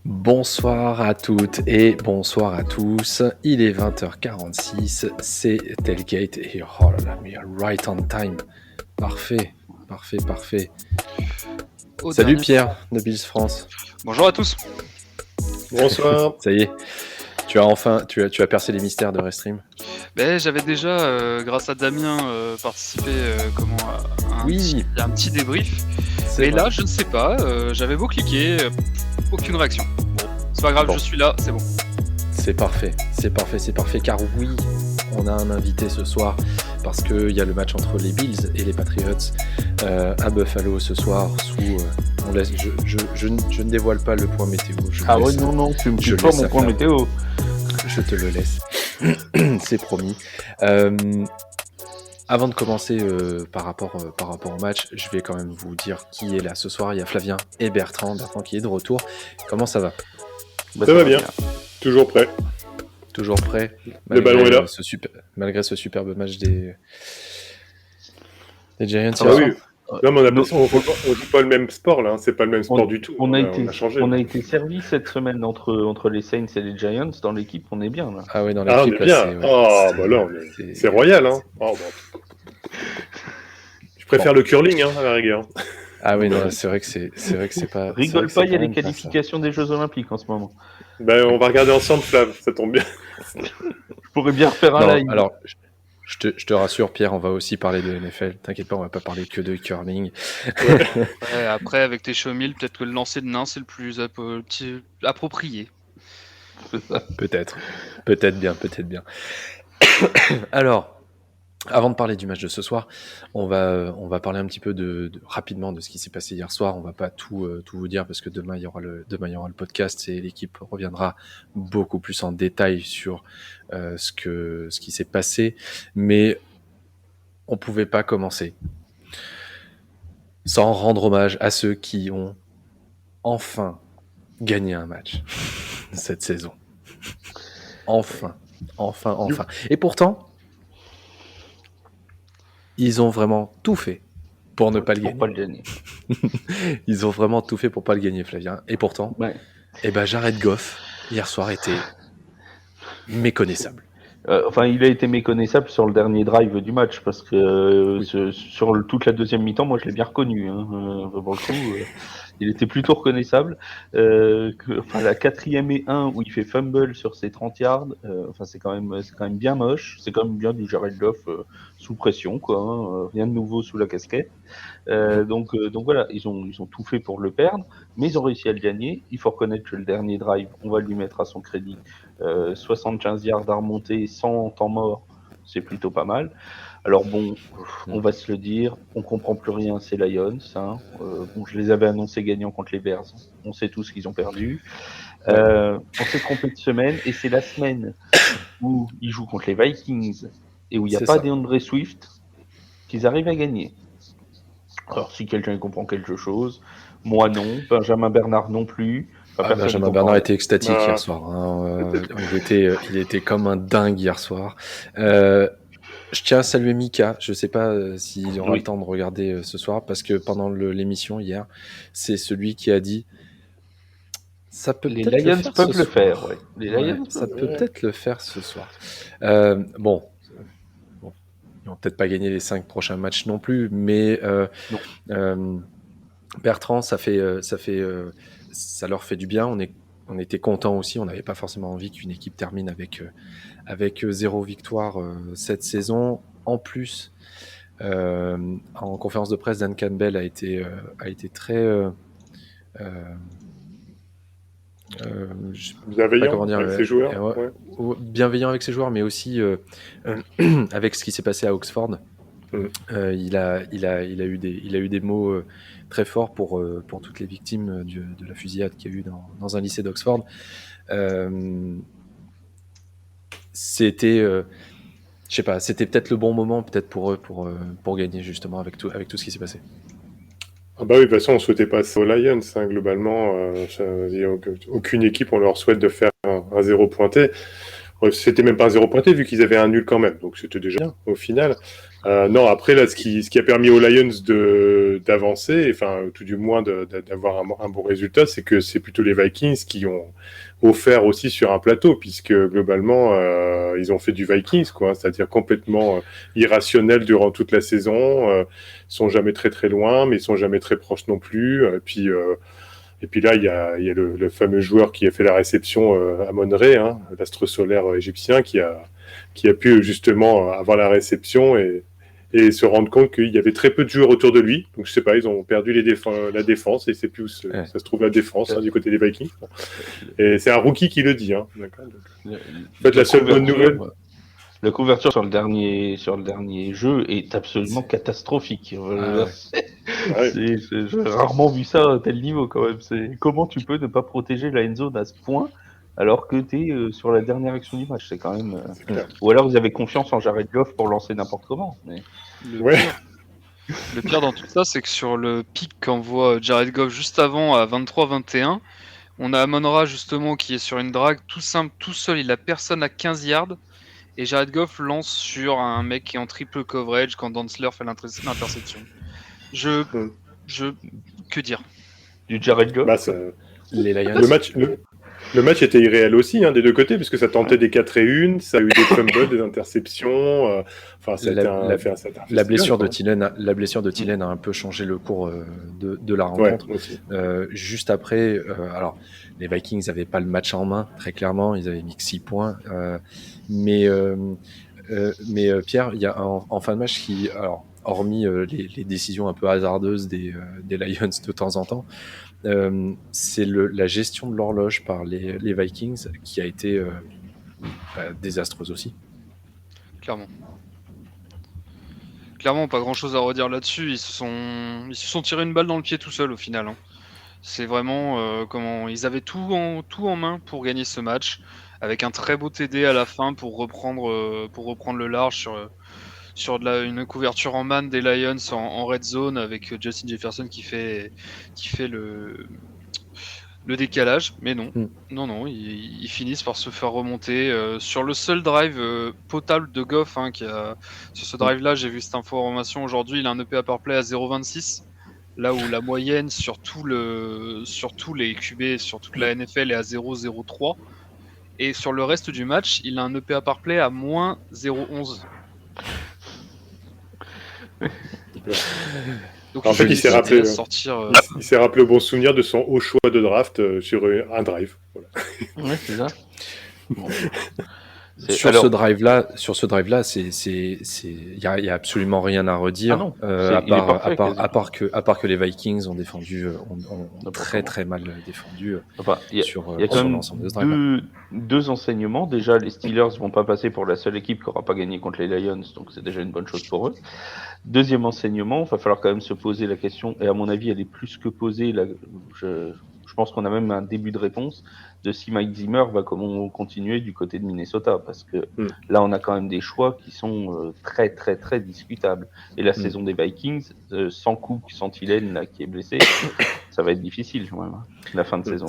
Bonsoir à toutes et bonsoir à tous. Il est 20h46, c'est Tailgate et oh là là, mais right on time. Parfait. Salut Pierre de Bills France. Bonjour à tous. Bonsoir. Ça y est, tu as percé les mystères de Restream. J'avais déjà, grâce à Damien, participé à un petit débrief. Mais là, je ne sais pas, j'avais beau cliquer, aucune réaction. Bon, c'est pas grave, je suis là, c'est bon. C'est parfait, car oui, on a un invité ce soir, parce qu'il y a le match entre les Bills et les Patriots à Buffalo ce soir, on laisse, je ne dévoile pas le point météo. Non, tu me dis pas mon point météo. Je te le laisse, c'est promis. Avant de commencer par rapport au match, je vais quand même vous dire qui est là ce soir. Il y a Flavien et Bertrand qui est de retour. Comment ça va ? Ça va bien. Toujours prêt. Toujours prêt. Le ballon est là. Malgré ce superbe match des Giants. Ah oui. Non, mais on joue pas le même sport là. C'est pas le même sport du tout. On a été servi cette semaine entre les Saints et les Giants. Dans l'équipe, on est bien là. Ah oui, dans l'équipe. On est bien. C'est royal. Hein. Je préfère le curling à la rigueur. Ah oui, non, c'est vrai que c'est pas. Rigole pas, il y a les qualifications des Jeux Olympiques en ce moment. On va regarder ensemble, Flav, ça tombe bien. Je pourrais bien refaire un live. Alors, je te rassure, Pierre, on va aussi parler de NFL. T'inquiète pas, on va pas parler que de curling. Ouais, après, avec tes chaumiles, peut-être que le lancer de nain, c'est le plus approprié. Peut-être bien. Alors. Avant de parler du match de ce soir, on va parler un petit peu rapidement de ce qui s'est passé hier soir. On va pas tout vous dire parce que demain il y aura le podcast et l'équipe reviendra beaucoup plus en détail sur ce qui s'est passé. Mais on pouvait pas commencer sans rendre hommage à ceux qui ont enfin gagné un match cette saison. Enfin. Et pourtant. Ils ont vraiment tout fait pour ne pas le gagner. Ils ont vraiment tout fait pour pas le gagner, Flavien. Et pourtant, Jared Goff, hier soir, était méconnaissable. Il a été méconnaissable sur le dernier drive du match, parce que sur toute la deuxième mi-temps, moi je l'ai bien reconnu. Pour le coup, il était plutôt reconnaissable. La 4e et 1 où il fait fumble sur ses 30 yards, c'est quand même bien moche. C'est quand même bien du Jared Goff sous pression, quoi. Rien de nouveau sous la casquette. Donc voilà, ils ont tout fait pour le perdre, mais ils ont réussi à le gagner. Il faut reconnaître que le dernier drive, on va lui mettre à son crédit, 75 yards à remonter sans temps mort, c'est plutôt pas mal. Alors bon, on va se le dire, on comprend plus rien, c'est Lions. Je les avais annoncés gagnants contre les Bears. On sait tous qu'ils ont perdu. On s'est trompé de semaine, et c'est la semaine où ils jouent contre les Vikings et où il n'y a pas DeAndre Swift qu'ils arrivent à gagner. Alors si quelqu'un y comprend quelque chose, moi non, Benjamin Bernard non plus. Benjamin Bernard était extatique hier soir. Il était comme un dingue hier soir. Je tiens à saluer Mika. Je ne sais pas s'il aura le temps de regarder ce soir, parce que pendant l'émission hier, c'est celui qui a dit ça peut les peut-être Lions peuvent le faire. Ouais. Les Lions ça peut peut-être le faire ce soir. Ils vont peut-être pas gagner les 5 prochains matchs non plus, mais Bertrand, ça leur fait du bien. On était contents aussi. On n'avait pas forcément envie qu'une équipe termine avec 0 victoire cette saison. En plus, en conférence de presse, Dan Campbell a été très bienveillant avec ses joueurs. Bienveillant avec ses joueurs, mais aussi avec ce qui s'est passé à Oxford. Il a eu des mots très forts pour toutes les victimes de la fusillade qu'il y a eu dans un lycée d'Oxford. C'était c'était peut-être le bon moment peut-être pour eux pour gagner justement avec tout ce qui s'est passé. Ah bah oui, de toute façon, on souhaitait passer aux Lions, hein, globalement. Il y a aucune équipe, on leur souhaite de faire un zéro pointé. C'était même pas un zéro pointé, vu qu'ils avaient un nul quand même. Donc c'était déjà bien, au final. Non, après, là, ce qui a permis aux Lions d'avancer, enfin, tout du moins d'avoir un bon résultat, c'est que c'est plutôt les Vikings qui ont offert aussi sur un plateau, puisque globalement, ils ont fait du Vikings, quoi. C'est-à-dire complètement irrationnel durant toute la saison. Ils sont jamais très très loin, mais ils sont jamais très proches non plus. Et puis là, il y a le fameux joueur qui a fait la réception à Monterey, hein, l'astre solaire égyptien, qui a pu justement avoir la réception et se rendre compte qu'il y avait très peu de joueurs autour de lui. Donc je sais pas, ils ont perdu la défense et c'est plus où ça se trouve la défense du côté des Vikings. Et c'est un rookie qui le dit. Hein. D'accord. En fait, la seule bonne nouvelle. La couverture sur le dernier jeu est absolument catastrophique. J'ai rarement vu ça à tel niveau quand même. C'est comment tu peux ne pas protéger la end zone à ce point alors que tu es sur la dernière action du match. C'est quand même. Ou alors vous avez confiance en Jared Goff pour lancer n'importe comment. Mais... Le pire dans tout ça, c'est que sur le pic qu'envoie Jared Goff juste avant à 23-21, on a Amon-Ra justement qui est sur une drague tout simple, tout seul. Il a personne à 15 yards. Et Jared Goff lance sur un mec qui est en triple coverage quand Dantzler fait l'interception. Que dire? Du Jared Goff Les Lions. Le match était irréel aussi, hein, des deux côtés, puisque ça tentait des 4-1, ça a eu des fumbles, des interceptions. La blessure de Thielen a un peu changé le cours de la rencontre. Juste après, alors les Vikings n'avaient pas le match en main, très clairement, ils avaient mis que 6 points. Mais Pierre, il y a en fin de match qui, alors, hormis les décisions un peu hasardeuses des Lions de temps en temps, c'est la gestion de l'horloge par les Vikings qui a été désastreuse aussi. Clairement, pas grand chose à redire là-dessus. Ils se sont tirés une balle dans le pied tout seuls au final. Hein. C'est vraiment comment ils avaient tout en main pour gagner ce match, avec un très beau TD à la fin pour reprendre le large sur une couverture en man des Lions en red zone avec Justin Jefferson qui fait le décalage, mais non, ils finissent par se faire remonter sur le seul drive potable de Goff. Hein, sur ce drive-là, j'ai vu cette information aujourd'hui, il a un EPA par play à 0,26, là où la moyenne sur tous les QB, sur toute la NFL est à 0,03, et sur le reste du match, il a un EPA par play à moins 0,11. Donc en fait, il s'est rappelé au bon souvenir de son haut choix de draft sur un drive. Voilà. Ouais, c'est ça. Bon. Sur ce drive-là, il y a absolument rien à redire. À part que les Vikings ont défendu, ont très très mal défendu sur l'ensemble de ce drive. Deux enseignements. Déjà, les Steelers vont pas passer pour la seule équipe qui n'aura pas gagné contre les Lions, donc c'est déjà une bonne chose pour eux. Deuxième enseignement, il va falloir quand même se poser la question, et à mon avis, elle est plus que posée. Là, je pense qu'on a même un début de réponse de si Mike Zimmer va continuer du côté de Minnesota, parce que là, on a quand même des choix qui sont très, très, très discutables. Et la saison des Vikings, sans Cook, sans Thielen, là, qui est blessé, ça va être difficile, quand même, hein, la fin de saison.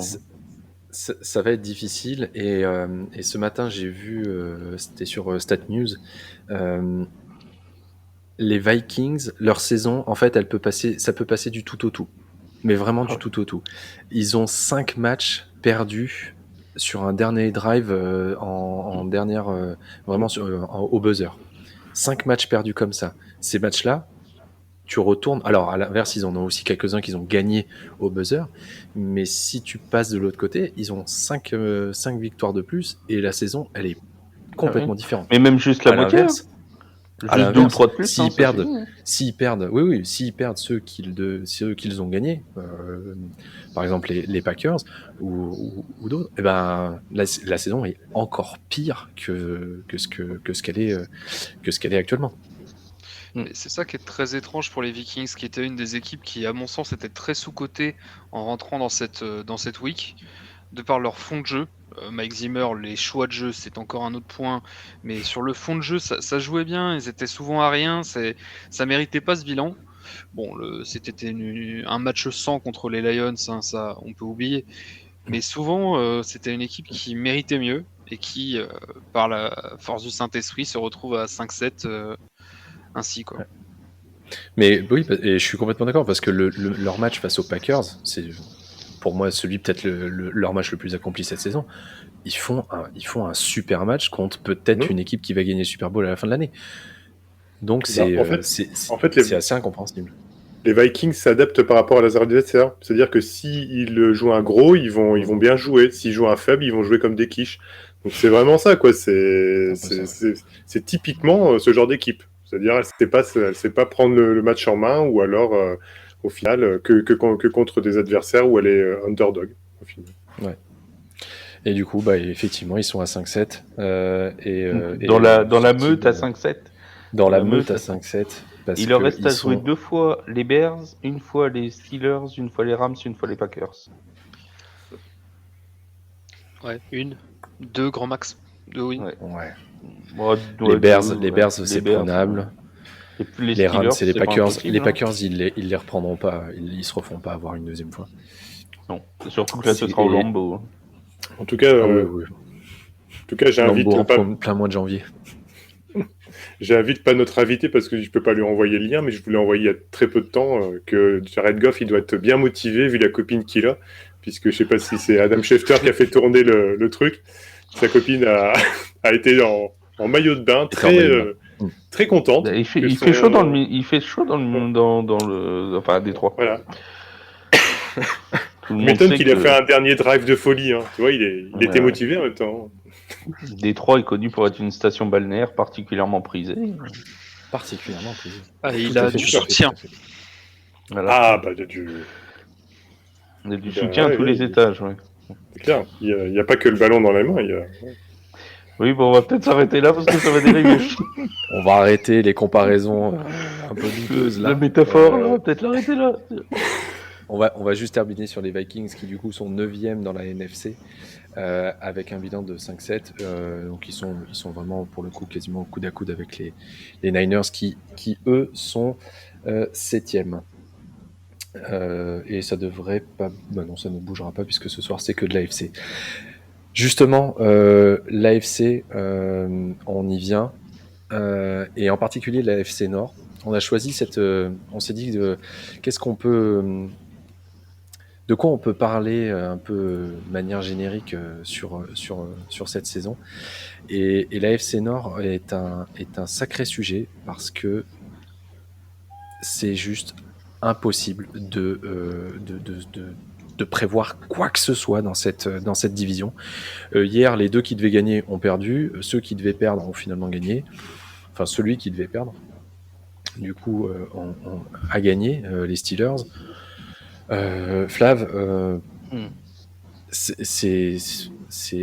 Ça va être difficile, et ce matin, j'ai vu, c'était sur Stat News, les Vikings, leur saison, en fait, ça peut passer du tout au tout. Mais vraiment du tout au tout. Ils ont 5 matchs perdus sur un dernier drive en dernière, vraiment au buzzer. 5 matchs perdus comme ça. Ces matchs-là, tu retournes. Alors, à l'inverse, ils en ont aussi quelques-uns qu'ils ont gagnés au buzzer. Mais si tu passes de l'autre côté, ils ont 5 victoires de plus et la saison, elle est complètement différente. Mais même juste la moitié. Juste 2 ou 3 de plus. S'ils perdent, s'ils perdent ceux qu'ils ont gagnés, par exemple les Packers ou d'autres, et ben la saison est encore pire que ce qu'elle est actuellement. Mais c'est ça qui est très étrange pour les Vikings, qui était une des équipes qui, à mon sens, était très sous-cotée en rentrant dans cette week, de par leur fond de jeu. Mike Zimmer, les choix de jeu, c'est encore un autre point, mais sur le fond de jeu, ça jouait bien, ils étaient souvent à rien, ça méritait pas ce bilan. bon, c'était un match sans contre les Lions, hein, ça on peut oublier. Mais souvent, c'était une équipe qui méritait mieux et qui, par la force du Saint-Esprit, se retrouve à 5-7 ainsi, quoi. Mais oui, et je suis complètement d'accord parce que leur match face aux Packers, c'est pour moi celui peut-être leur match le plus accompli cette saison. Ils font un super match contre peut-être une équipe qui va gagner le Super Bowl à la fin de l'année. Donc c'est assez incompréhensible. Les Vikings s'adaptent par rapport à leurs adversaires. C'est-à-dire que s'ils jouent un gros, ils vont bien jouer. S'ils jouent un faible, ils vont jouer comme des quiches. Donc c'est vraiment ça, quoi. C'est typiquement ce genre d'équipe. C'est-à-dire, elle ne sait pas prendre le match en main, ou alors, au final, que contre des adversaires où elle est underdog, au final. Ouais. Et du coup, effectivement, ils sont à 5-7. Dans la meute à 5-7. Dans la meute à 5-7. Il leur reste à jouer 2 fois les Bears, une fois les Steelers, une fois les Rams, une fois les Packers. Ouais, 2 grand max. 2 wins. Ouais. Bon, les Bears, c'est prenable. Les Rams et les Packers, les Packers, ils les reprendront pas. Ils se refont pas avoir une deuxième fois. Non, surtout que là, ce sera au Lambeau. En tout cas, oui. En tout cas, j'invite plein mois de janvier. J'invite pas notre invité parce que je peux pas lui envoyer le lien, mais je voulais envoyer il y a très peu de temps que Jared Goff, il doit être bien motivé vu la copine qu'il a, puisque je sais pas si c'est Adam Schefter qui a fait tourner le truc. Sa copine a été en maillot de bain, très contente. Il fait chaud dans le enfin à Détroit. Voilà. Je m'étonne qu'il a fait un dernier drive de folie. Hein. Tu vois, il était motivé en même temps. Détroit est connu pour être une station balnéaire particulièrement prisée. Il a du soutien. Voilà. Ah, du soutien à tous les étages. Ouais. C'est clair. Il n'y a pas que le ballon dans la main. Oui, bon, on va peut-être s'arrêter là parce que ça va dériver. On va arrêter les comparaisons un peu douteuses là. La métaphore, on va peut-être l'arrêter là. On va juste terminer sur les Vikings qui du coup sont 9e dans la NFC avec un bilan de 5-7. Donc ils sont vraiment pour le coup quasiment coude à coude avec les Niners qui eux sont 7e. Et ça devrait pas... non, ça ne bougera pas puisque ce soir c'est que de l'AFC. Justement, l'AFC, on y vient. Et en particulier l'AFC Nord. On a choisi on s'est dit qu'est-ce qu'on peut... De quoi on peut parler un peu de manière générique sur cette saison. Et l'AFC Nord est un sacré sujet parce que c'est juste impossible de prévoir quoi que ce soit dans cette division. Hier, les 2 qui devaient gagner ont perdu. Ceux qui devaient perdre ont finalement gagné. Enfin, celui qui devait perdre, du coup, a gagné, les Steelers. Flav, c'est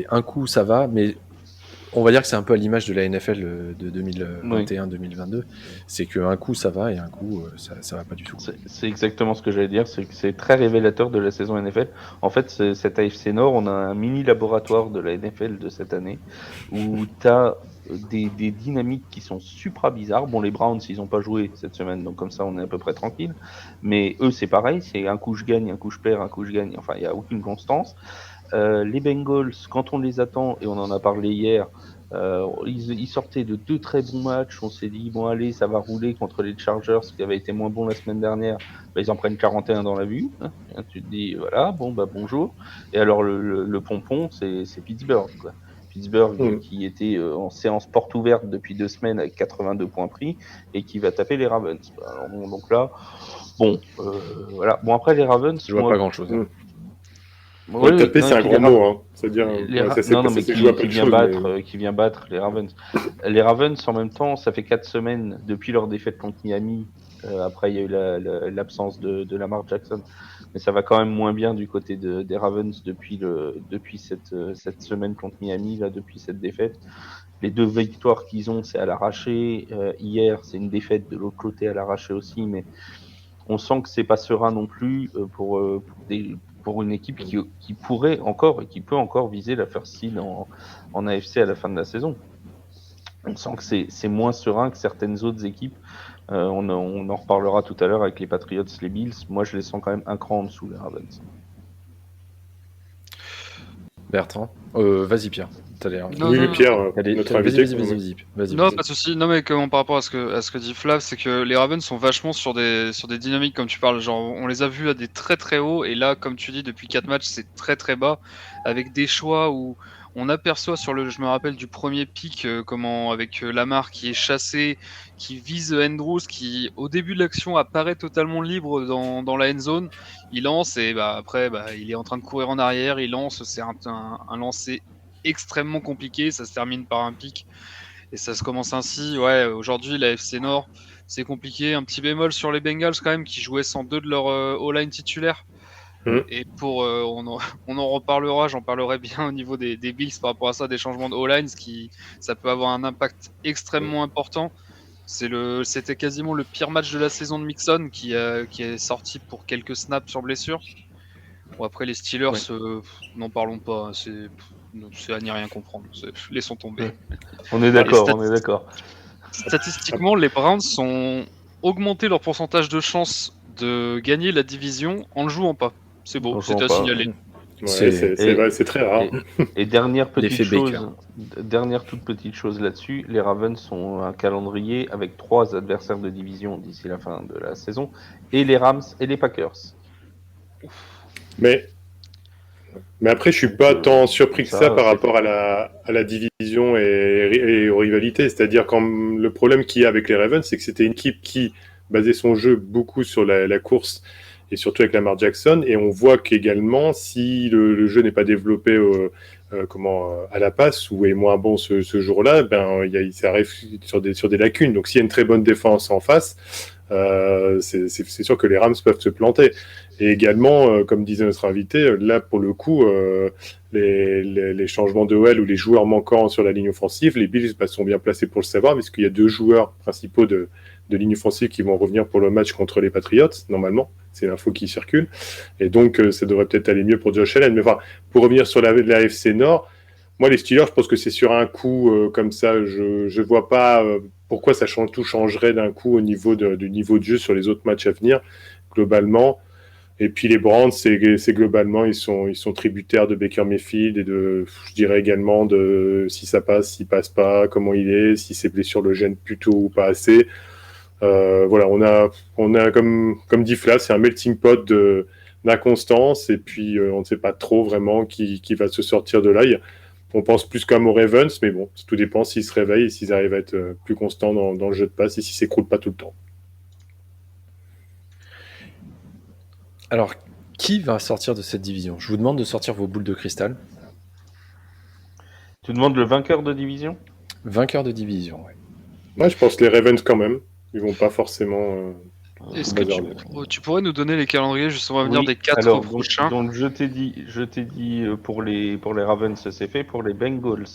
un coup ça va, mais on va dire que c'est un peu à l'image de la NFL de 2021-2022. C'est qu'un coup ça va et un coup ça va pas du tout. C'est exactement ce que j'allais dire, c'est que c'est très révélateur de la saison NFL. En fait, cette AFC Nord, on a un mini laboratoire de la NFL de cette année où tu as des dynamiques qui sont supra bizarres. Bon, les Browns, ils n'ont pas joué cette semaine, donc comme ça, on est à peu près tranquille. Mais eux, c'est pareil, c'est un coup je gagne, un coup je perds, un coup je gagne. Enfin, il n'y a aucune constance. Les Bengals, quand on les attend, et on en a parlé hier, ils sortaient de 2 très bons matchs. On s'est dit, bon, allez, ça va rouler contre les Chargers, qui avaient été moins bons la semaine dernière. Ils en prennent 41 dans la vue. Hein. Tu te dis, voilà, bon, bonjour. Et alors, le pompon, c'est Pittsburgh, quoi. Pittsburgh qui était en séance porte ouverte depuis 2 semaines avec 82 points pris et qui va taper les Ravens. Alors, donc là, bon, voilà. Bon, après, les Ravens... Je vois pas grand-chose. Hein. Oui, taper, c'est un grand mot. Hein. C'est-à-dire, qui vient battre les Ravens. Les Ravens, en même temps, ça fait 4 semaines depuis leur défaite contre Miami. Après, il y a eu l'absence de Lamar Jackson. Mais ça va quand même moins bien du côté des Ravens depuis cette semaine contre Miami, là, depuis cette défaite. Les 2 victoires qu'ils ont, c'est à l'arraché. Hier, c'est une défaite de l'autre côté à l'arraché aussi. Mais on sent que c'est pas serein non plus pour une équipe qui pourrait encore et qui peut encore viser la first seed en AFC à la fin de la saison. On sent que c'est moins serein que certaines autres équipes On en reparlera tout à l'heure avec les Patriots, les Bills. Moi, je les sens quand même un cran en dessous, les Ravens. Bertrand, vas-y Pierre. T'as l'air. Oui, Pierre, Allez, notre invité. Vas-y. Non, pas de souci. Non, mais par rapport à ce que dit Flav, c'est que les Ravens sont vachement sur des dynamiques, comme tu parles. Genre, on les a vus à des très très hauts, et là, comme tu dis, depuis 4 matchs, c'est très très bas, avec des choix où on aperçoit je me rappelle du premier pick, avec Lamar qui est chassé, qui vise Andrews, qui au début de l'action apparaît totalement libre dans la end zone. Il lance et après, il est en train de courir en arrière. Il lance, c'est un lancer extrêmement compliqué. Ça se termine par un pick. Et ça se commence ainsi. Ouais, aujourd'hui, la FC Nord, c'est compliqué. Un petit bémol sur les Bengals quand même, qui jouaient sans deux de leur O-line titulaire. Et on en reparlera, j'en parlerai bien au niveau des Bills par rapport à ça, des changements de O-line, ça peut avoir un impact extrêmement important. C'était quasiment le pire match de la saison de Mixon, qui est sorti pour quelques snaps sur blessure. Bon, après, les Steelers, n'en parlons pas. C'est à n'y rien comprendre. Laissons tomber. On est d'accord, Statistiquement, les Browns ont augmenté leur pourcentage de chances de gagner la division en ne jouant pas. C'est beau, c'est à signaler. Ouais, c'est très rare. Et dernière toute petite chose là-dessus, les Ravens ont un calendrier avec 3 adversaires de division d'ici la fin de la saison, et les Rams et les Packers. Mais après, je suis pas tant surpris que ça par rapport à la division et aux rivalités. C'est-à-dire quand le problème qu'il y a avec les Ravens, c'est que c'était une équipe qui basait son jeu beaucoup sur la course et surtout avec Lamar Jackson. Et on voit qu'également, si le jeu n'est pas développé à la passe ou est moins bon ce jour-là, ça arrive sur des lacunes. Donc s'il y a une très bonne défense en face, c'est sûr que les Rams peuvent se planter. Et également, comme disait notre invité, là pour le coup, les changements de OL ou les joueurs manquants sur la ligne offensive, les Bills sont bien placés pour le savoir, puisqu'il y a 2 joueurs principaux de ligne offensive qui vont revenir pour le match contre les Patriots, normalement. C'est l'info qui circule. Et donc, ça devrait peut-être aller mieux pour Josh Allen. Mais enfin, pour revenir sur la AFC Nord, moi, les Steelers, je pense que c'est sur un coup comme ça. Je vois pas pourquoi tout changerait d'un coup au niveau du niveau de jeu sur les autres matchs à venir, globalement. Et puis les Browns, c'est globalement, ils sont tributaires de Baker Mayfield et je dirais également de si ça passe, s'il passe pas, comment il est, si ses blessures le gênent plutôt ou pas assez. Voilà, on a comme dit Flav, c'est un melting pot d'inconstance et puis on ne sait pas trop vraiment qui va se sortir de là. On pense plus comme aux Ravens, mais bon, tout dépend s'ils se réveillent et s'ils arrivent à être plus constants dans le jeu de passe et s'ils s'écroulent pas tout le temps. Alors, qui va sortir de cette division ? Je vous demande de sortir vos boules de cristal. Tu demandes le vainqueur de division ? Vainqueur de division, oui. Moi, je pense les Ravens quand même. Ils vont pas forcément... Est-ce que tu pourrais nous donner les calendriers justement à venir des 4 prochains ? Donc je t'ai dit pour les Ravens c'est fait, pour les Bengals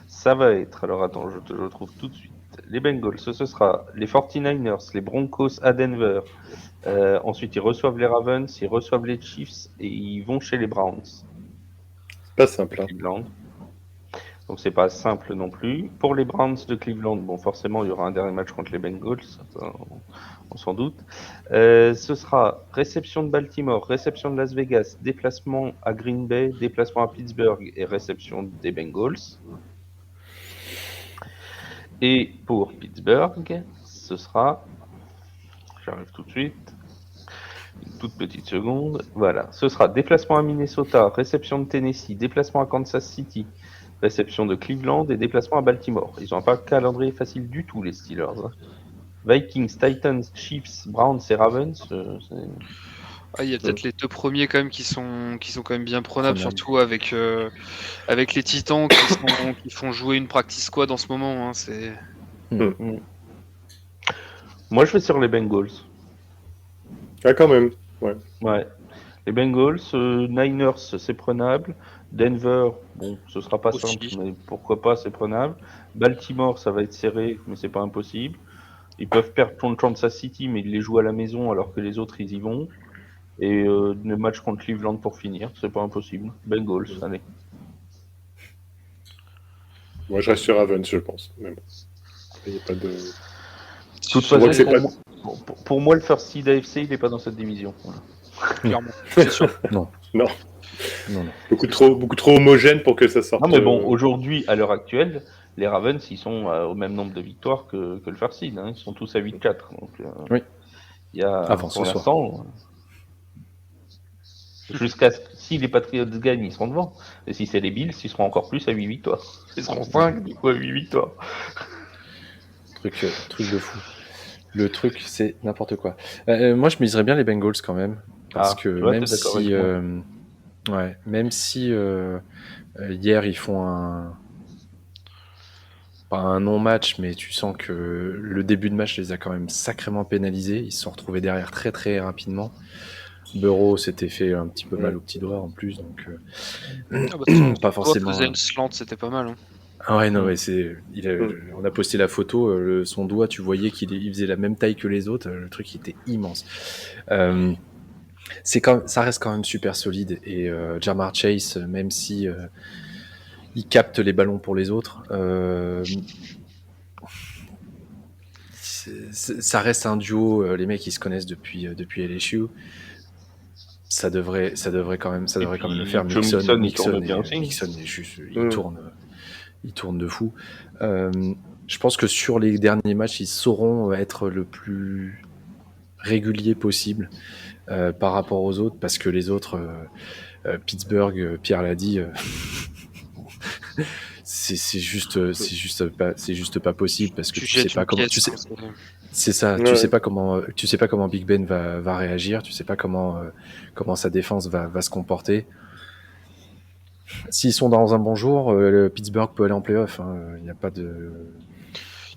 ça va être, alors attends, je te le trouve tout de suite. Les Bengals, ce sera les 49ers, les Broncos à Denver. Ensuite ils reçoivent les Ravens, ils reçoivent les Chiefs et ils vont chez les Browns. C'est pas simple. Cleveland. Donc c'est pas simple non plus. Pour les Browns de Cleveland, bon forcément il y aura un dernier match contre les Bengals, on s'en doute. Ce sera réception de Baltimore, réception de Las Vegas, déplacement à Green Bay, déplacement à Pittsburgh et réception des Bengals. Et pour Pittsburgh, ce sera... J'arrive tout de suite. Une toute petite seconde. Voilà. Ce sera déplacement à Minnesota, réception de Tennessee, déplacement à Kansas City, réception de Cleveland et déplacement à Baltimore. Ils n'ont pas un calendrier facile du tout, les Steelers. Vikings, Titans, Chiefs, Browns et Ravens. Il y a peut-être les 2 premiers quand même qui sont quand même bien prenables, surtout avec les Titans qui font jouer une practice squad en ce moment. C'est... Moi, je vais sur les Bengals. Ah, quand même. Ouais. Les Bengals, Niners, c'est prenable. Denver, bon, ce sera pas simple, mais pourquoi pas, c'est prenable. Baltimore, ça va être serré, mais c'est pas impossible. Ils peuvent perdre contre Kansas City, mais ils les jouent à la maison alors que les autres, ils y vont. Et le match contre Cleveland pour finir, c'est pas impossible. Bengals, allez. Moi, je reste sur Ravens, je pense. Mais bon, il n'y a pas de... De toute façon, pour moi, le first seed AFC, il n'est pas dans cette division. Voilà. Clairement, c'est sûr. Non. Beaucoup trop homogène pour que ça sorte. Non, mais bon, aujourd'hui, à l'heure actuelle, les Ravens, ils sont au même nombre de victoires que le first seed. Hein. Ils sont tous à 8-4. Donc, oui. Il y a, avant pour ce l'instant, jusqu'à si les Patriots gagnent, ils seront devant. Et si c'est les Bills, ils seront encore plus à 8 victoires. Ils seront 5 du coup à 8 victoires. Truc de fou. Le truc, c'est n'importe quoi. Moi, je miserais bien les Bengals quand même. Parce que même si hier, ils font pas un non-match, mais tu sens que le début de match les a quand même sacrément pénalisés. Ils se sont retrouvés derrière très très rapidement. Burrow s'était fait un petit peu mal au petit doigt en plus, donc pas forcément. Faisait une slant, c'était pas mal. Hein. Ah ouais, non, mais on a posté la photo, son doigt, tu voyais qu'il faisait la même taille que les autres, le truc était immense. Ça reste quand même super solide, et Ja'Marr Chase, même si il capte les ballons pour les autres, ça reste un duo, les mecs ils se connaissent depuis LSU. Ça devrait quand même le faire. Mixon est juste, il tourne de fou. Je pense que sur les derniers matchs, ils sauront être le plus régulier possible par rapport aux autres, parce que les autres, Pittsburgh, Pierre l'a dit, c'est juste pas possible, parce que tu sais pas comment. C'est ça, ouais. Tu sais pas comment Big Ben va réagir, tu sais pas comment sa défense va se comporter. S'ils sont dans un bon jour, Pittsburgh peut aller en play-off. Il n'y a pas de.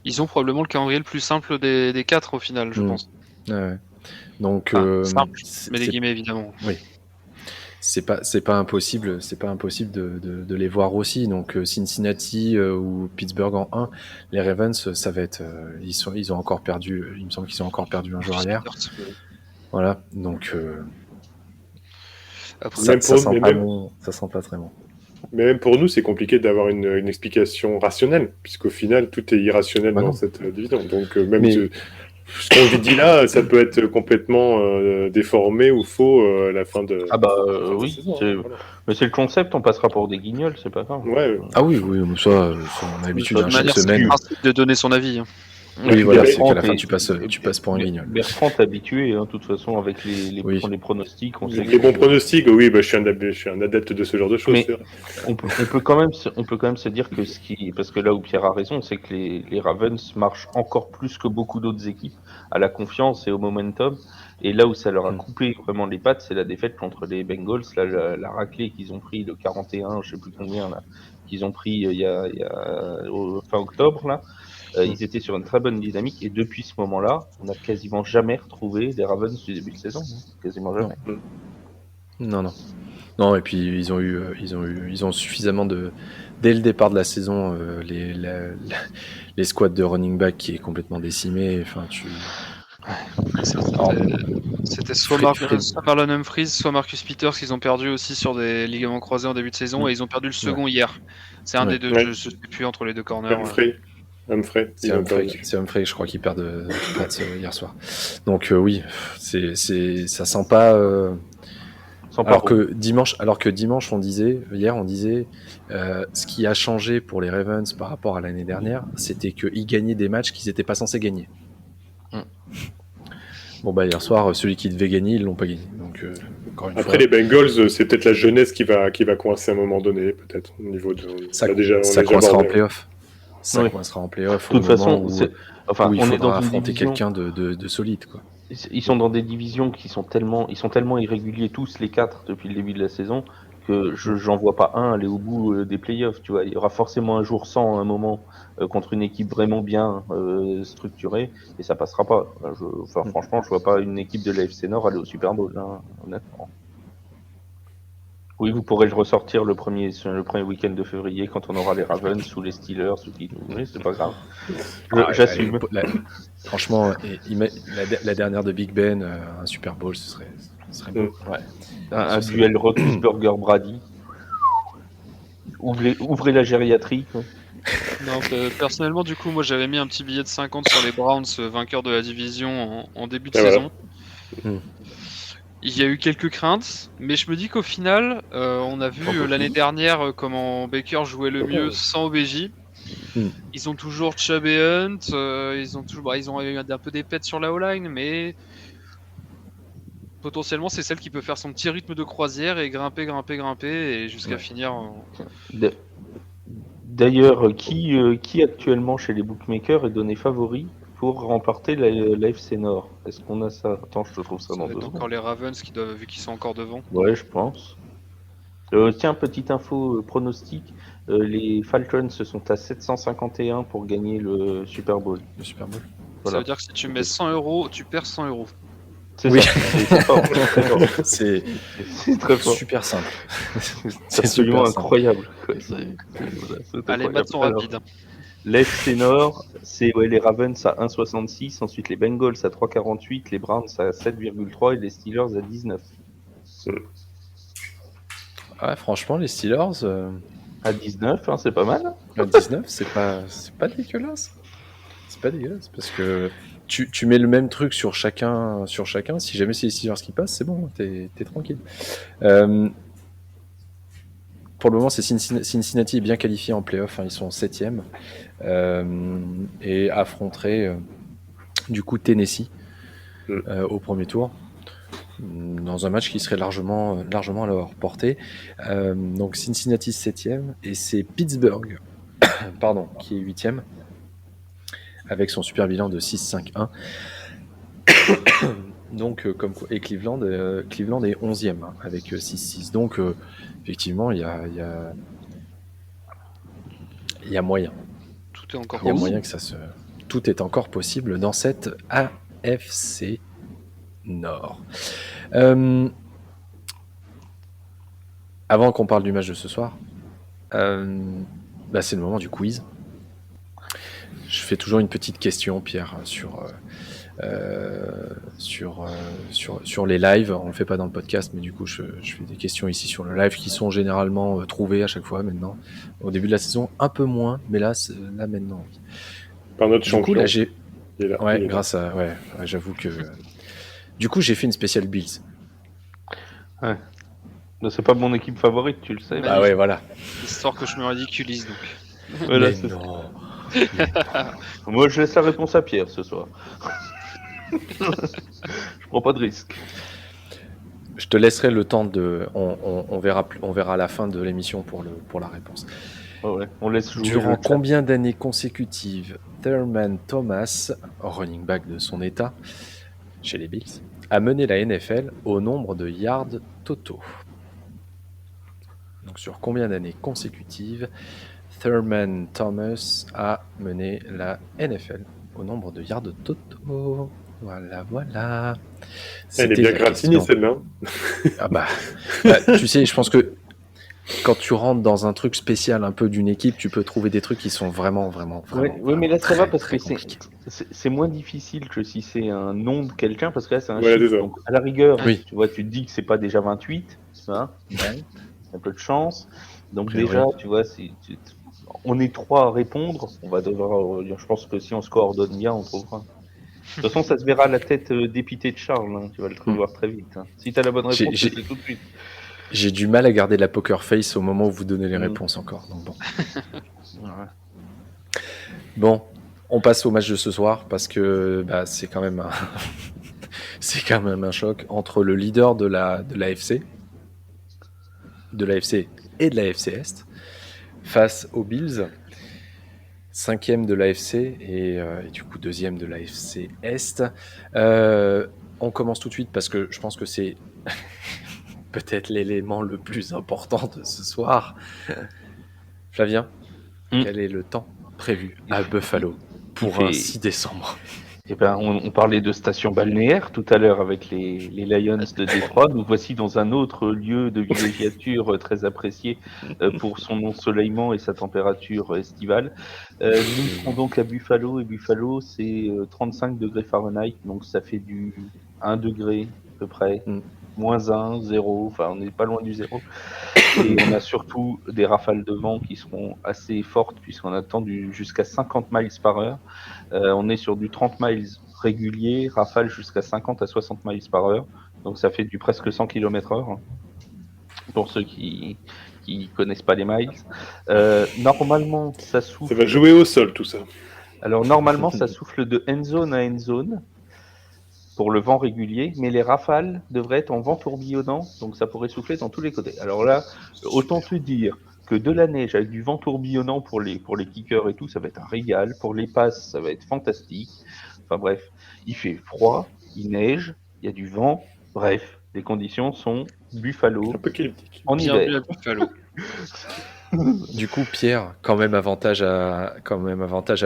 Ils ont probablement le calendrier le plus simple des 4 au final, je pense. Ouais. Donc simple, mais les guillemets évidemment. Oui. C'est pas impossible de les voir aussi. Donc Cincinnati ou Pittsburgh en 1, les Ravens, ça va être ils ont encore perdu, il me semble qu'ils ont encore perdu un joueur hier. Voilà, donc ça sent pas très bon. Mais même pour nous, c'est compliqué d'avoir une explication rationnelle, puisqu'au final, tout est irrationnel dans cette division. Donc ce qu'on dit là, ça peut être complètement déformé ou faux à la fin de. Oui, saison, voilà. Mais c'est le concept, on passera pour des guignols, c'est pas grave. Ouais. Ah oui, ça on a l'habitude chaque semaine de donner son avis. Hein. Oui, voilà, c'est qu'à la fin tu passes pour un guignol. Bertrand est habitué, de toute façon, avec les pronostics. Les bons pronostics, oui, je suis un adepte de ce genre de choses. Mais on peut quand même se dire que parce que là où Pierre a raison, c'est que les Ravens marchent encore plus que beaucoup d'autres équipes à la confiance et au momentum. Et là où ça leur a coupé vraiment les pattes, c'est la défaite contre les Bengals, là, la raclée qu'ils ont pris, le 41, je sais plus combien, là, qu'ils ont pris il y a fin octobre, là. Ils étaient sur une très bonne dynamique, et depuis ce moment-là, on n'a quasiment jamais retrouvé des Ravens du début de saison, quasiment jamais. Non, et puis ils ont suffisamment dès le départ de la saison, les squads de running back qui est complètement décimé. Enfin, c'était soit Marlon Humphries, soit Marcus Peters qu'ils ont perdu aussi sur des ligaments croisés en début de saison, et ils ont perdu le second hier. C'est un des deux, je ne sais plus entre les deux corners. C'est Humphrey, je crois qu'il perd de Pats hier soir. Donc oui, ça sent pas. Alors que dimanche, hier on disait, ce qui a changé pour les Ravens par rapport à l'année dernière, c'était qu'ils gagnaient des matchs qu'ils n'étaient pas censés gagner. Bon hier soir, celui qui devait gagner, ils l'ont pas gagné. Donc après les Bengals, c'est peut-être la jeunesse qui va coincer à un moment donné, peut-être au niveau de. Ça coincera en play-off. Ça coincera en play-off. De toute façon, où il faudra affronter quelqu'un de solide, quoi. Ils sont dans des divisions qui sont tellement irréguliers tous les 4 depuis le début de la saison que j'en vois pas un aller au bout des playoffs. Tu vois, il y aura forcément un jour sans un moment contre une équipe vraiment bien structurée, et ça passera pas. Franchement, je vois pas une équipe de l'AFC Nord aller au Super Bowl, honnêtement. Oui, vous pourrez le ressortir le premier week-end de février quand on aura les Ravens ou les Steelers ou qui nous voulez, c'est pas grave. J'assume. Franchement, la dernière de Big Ben, un Super Bowl, ce serait beau. Ouais. Un duel Roethlisberger-Brady. Ouvrez la gériatrie. Quoi. Non, personnellement, du coup, moi j'avais mis un petit billet de 50 sur les Browns, vainqueurs de la division en début de Et voilà. saison. Il y a eu quelques craintes, mais je me dis qu'au final, on a vu l'année dernière comment Baker jouait le mieux sans OBJ. Ils ont toujours Chubb et Hunt, ils ont eu un peu des pets sur la O-line, mais potentiellement c'est celle qui peut faire son petit rythme de croisière et grimper et jusqu'à finir. D'ailleurs, qui actuellement chez les bookmakers est donné favori pour remporter la FC Nord? Est-ce qu'on a ça? Attends, je te trouve ça Ça dans va être 2 encore secondes. les Ravens qui doivent, vu qu'ils sont encore devant. Ouais, je pense. Tiens, petite info pronostic. Les Falcons se sont à 751 pour gagner le Super Bowl. Le Super Bowl. Ça veut dire que si tu mets 100 €, tu perds 100 €. C'est Oui. ça. C'est fort, très fort. C'est très fort. super simple. C'est absolument super simple. incroyable. C'est Allez, incroyable. maths sont rapides. L'FC Nord, c'est les Ravens à 1,66, ensuite les Bengals à 3,48, les Browns à 7,3 et les Steelers à 19. Ouais, franchement, les Steelers À 19, hein, c'est pas mal. à 19, c'est pas dégueulasse. C'est pas dégueulasse parce que tu mets le même truc sur chacun. Si jamais c'est les Steelers qui passent, c'est bon, t'es tranquille. Pour le moment, c'est Cincinnati est bien qualifié en playoff. Ils sont 7e et affronteraient du coup Tennessee au premier tour dans un match qui serait largement à leur portée. Donc Cincinnati 7e et c'est Pittsburgh qui est 8e avec son super bilan de 6-5-1. Donc, et Cleveland est 11e avec 6-6. Donc, effectivement, il y a moyen. Tout est encore Il y a possible. moyen que tout est encore possible dans cette AFC Nord. Avant qu'on parle du match de ce soir, c'est le moment du quiz. Je fais toujours une petite question, Pierre, sur les lives. On le fait pas dans le podcast, mais du coup je fais des questions ici sur le live qui sont généralement trouvées à chaque fois maintenant. Au début de la saison un peu moins, mais là maintenant oui. Par notre champion. Du coup là j'ai grâce à j'avoue que du coup j'ai fait une spéciale Bills. Ouais. C'est pas mon équipe favorite, tu le sais. Ah ouais, voilà. Histoire que je me ridiculise donc. Voilà, mais non. Moi, je laisse la réponse à Pierre ce soir. Je prends pas de risque. Je te laisserai le temps de. On verra à la fin de l'émission pour la réponse. Ouais. On laisse jouer. Durant combien d'années consécutives Thurman Thomas, running back de son état chez les Bills, a mené la NFL au nombre de yards totaux? Donc sur combien d'années consécutives Thurman Thomas a mené la NFL au nombre de yards totaux? Voilà. Elle est bien gratinée celle-là. Tu sais, je pense que quand tu rentres dans un truc spécial un peu d'une équipe, tu peux trouver des trucs qui sont vraiment Oui, mais là ça va parce que compliqué. C'est moins difficile que si c'est un nom de quelqu'un, parce que là c'est un chiffre. Donc à la rigueur, tu vois, tu te dis que c'est pas déjà 28, hein, un peu de chance. Donc déjà, tu vois, on est 3 à répondre. On va devoir, je pense que si on se coordonne bien, on trouvera. De toute façon, ça se verra à la tête dépitée de Charles. Hein. Tu vas le trouver très vite. Hein. Si tu as la bonne réponse, c'est tout de suite. J'ai du mal à garder la poker face au moment où vous donnez les réponses encore. Donc bon. Bon, on passe au match de ce soir parce que c'est quand même un choc entre le leader de l'AFC et de l'AFC Est face aux Bills, 5e de l'AFC et du coup 2e de l'AFC Est. On commence tout de suite parce que je pense que c'est peut-être l'élément le plus important de ce soir. Flavien, quel est le temps prévu à Buffalo pour un 6 décembre? On parlait de station balnéaire tout à l'heure avec les Lions de Détroit. Nous voici dans un autre lieu de villégiature très apprécié pour son ensoleillement et sa température estivale. Nous serons donc à Buffalo et Buffalo c'est 35 degrés Fahrenheit, donc ça fait du 1 degré à peu près -1, 0, enfin on n'est pas loin du 0. Et on a surtout des rafales de vent qui seront assez fortes puisqu'on attend jusqu'à 50 miles par heure. On est sur du 30 miles régulier, rafale jusqu'à 50 à 60 miles par heure. Donc ça fait du presque 100 km/h pour ceux qui connaissent pas les miles. Normalement, ça souffle... Ça va jouer au sol, tout ça. Alors normalement, ça souffle de end zone à end zone pour le vent régulier, mais les rafales devraient être en vent tourbillonnant, donc ça pourrait souffler dans tous les côtés. Alors là, autant te dire que de la neige avec du vent tourbillonnant pour les kickers et tout, ça va être un régal. Pour les passes, ça va être fantastique. Enfin bref, il fait froid, il neige, il y a du vent. Bref, les conditions sont Buffalo Un peu chaotique. en hiver. Bienvenue à Buffalo. Du coup, Pierre, quand même avantage à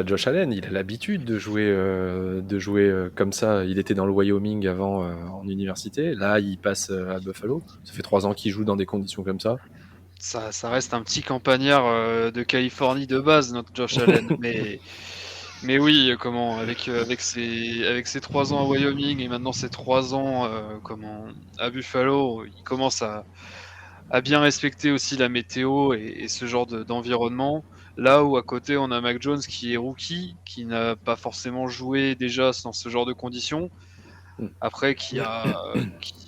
Josh Allen. Il a l'habitude de jouer comme ça. Il était dans le Wyoming avant en université. Là, il passe à Buffalo. Ça fait 3 ans qu'il joue dans des conditions comme ça. Ça reste un petit campagnard de Californie de base, notre Josh Allen. Mais oui, avec ses 3 ans à Wyoming et maintenant ses 3 ans à Buffalo, il commence à bien respecter aussi la météo et ce genre d'environnement. Là où à côté on a Mac Jones qui est rookie, qui n'a pas forcément joué déjà dans ce genre de conditions. Après,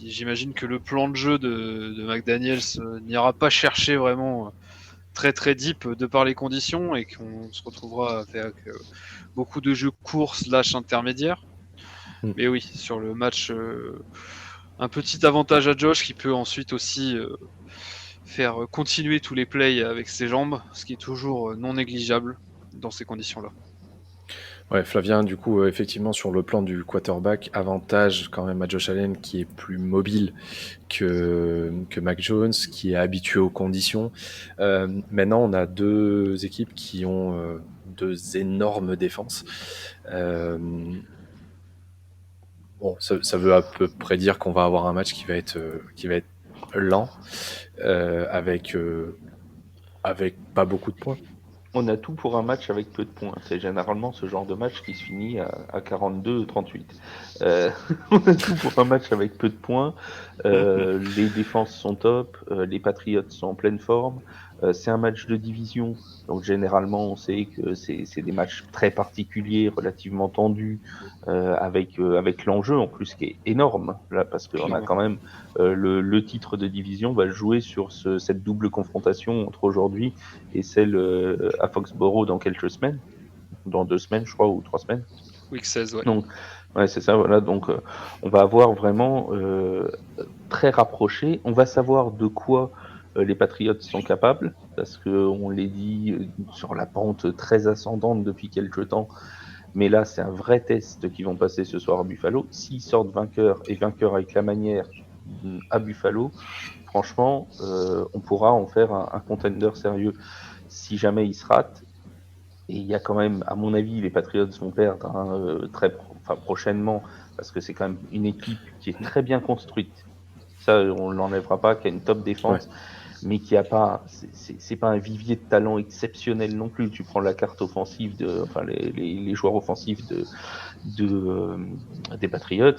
j'imagine que le plan de jeu de McDaniels n'ira pas chercher vraiment très très deep de par les conditions et qu'on se retrouvera avec beaucoup de jeux courts / intermédiaires. Mais oui, sur le match, un petit avantage à Josh qui peut ensuite aussi faire continuer tous les plays avec ses jambes, ce qui est toujours non négligeable dans ces conditions-là. Ouais, Flavien, du coup, effectivement, sur le plan du quarterback, avantage quand même à Josh Allen qui est plus mobile que Mac Jones, qui est habitué aux conditions. Maintenant, on a 2 équipes qui ont 2 énormes défenses. Bon, ça veut à peu près dire qu'on va avoir un match qui va être lent, avec pas beaucoup de points. On a tout pour un match avec peu de points. C'est généralement ce genre de match qui se finit à 42-38. On a tout pour un match avec peu de points. Les défenses sont top. Les Patriots sont en pleine forme. C'est un match de division. Donc généralement, on sait que c'est des matchs très particuliers, relativement tendus, avec l'enjeu en plus qui est énorme là, parce qu'on a quand même le titre de division va jouer sur cette double confrontation entre aujourd'hui et celle à Foxborough dans quelques semaines, dans 2 semaines je crois ou 3 semaines. Week 16, ouais. Donc ouais, c'est ça, voilà. Donc on va avoir vraiment très rapproché. On va savoir de quoi les Patriots sont capables, parce qu'on les dit sur la pente très ascendante depuis quelques temps. Mais là, c'est un vrai test qu'ils vont passer ce soir à Buffalo. S'ils sortent vainqueurs avec la manière à Buffalo, franchement, on pourra en faire un contender sérieux. Si jamais ils se ratent, et il y a quand même, à mon avis, les Patriots vont perdre prochainement, parce que c'est quand même une équipe qui est très bien construite. Ça, on ne l'enlèvera pas, qui a une top défense. Ouais. Mais qui a pas, c'est pas un vivier de talent exceptionnel non plus. Tu prends la carte offensive les joueurs offensifs des Patriots.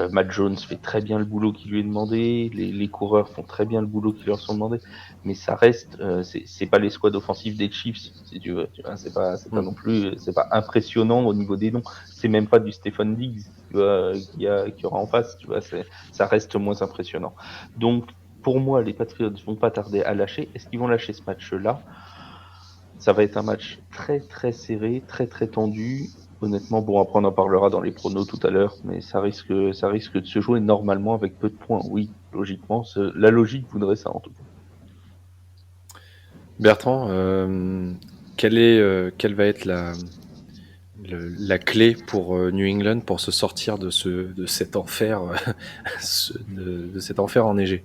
Matt Jones fait très bien le boulot qui lui est demandé. Les coureurs font très bien le boulot qui leur sont demandés. Mais ça reste, c'est pas les squads offensifs des Chiefs, si tu veux. C'est pas non plus, c'est pas impressionnant au niveau des noms. C'est même pas du Stephen Diggs, tu vois, qui y aura en face. Tu vois, ça reste moins impressionnant. Donc pour moi, les Patriots vont pas tarder à lâcher. Est-ce qu'ils vont lâcher ce match-là ? Ça va être un match très très serré, très très tendu. Honnêtement, bon, après on en parlera dans les pronos tout à l'heure, mais ça risque de se jouer normalement avec peu de points. Oui, logiquement, la logique voudrait ça en tout cas. Bertrand, quelle va être la clé pour New England pour se sortir de cet enfer, de cet enfer enneigé ?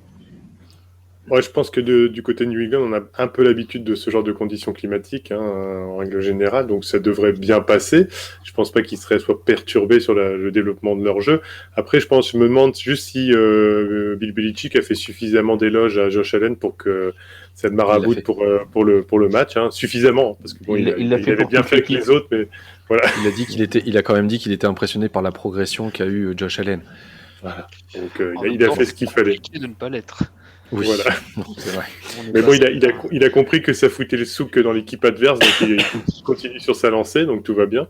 Ouais, je pense que du côté de New England, on a un peu l'habitude de ce genre de conditions climatiques, en règle générale, donc ça devrait bien passer. Je pense pas qu'ils soient perturbés sur le développement de leur jeu. Après, je me demande juste si Bill Belichick a fait suffisamment d'éloges à Josh Allen pour que ça ne maraboute pour le match, suffisamment, parce que bon, il avait bien fait avec les autres, mais voilà. Il a quand même dit qu'il était impressionné par la progression qu'a eu Josh Allen. Voilà. Donc En il même a temps, fait ce qu'il c'est fallait. compliqué de ne pas l'être. Oui, Voilà. c'est vrai. Mais bon, il a compris que ça foutait le souk dans l'équipe adverse, donc il continue sur sa lancée, donc tout va bien.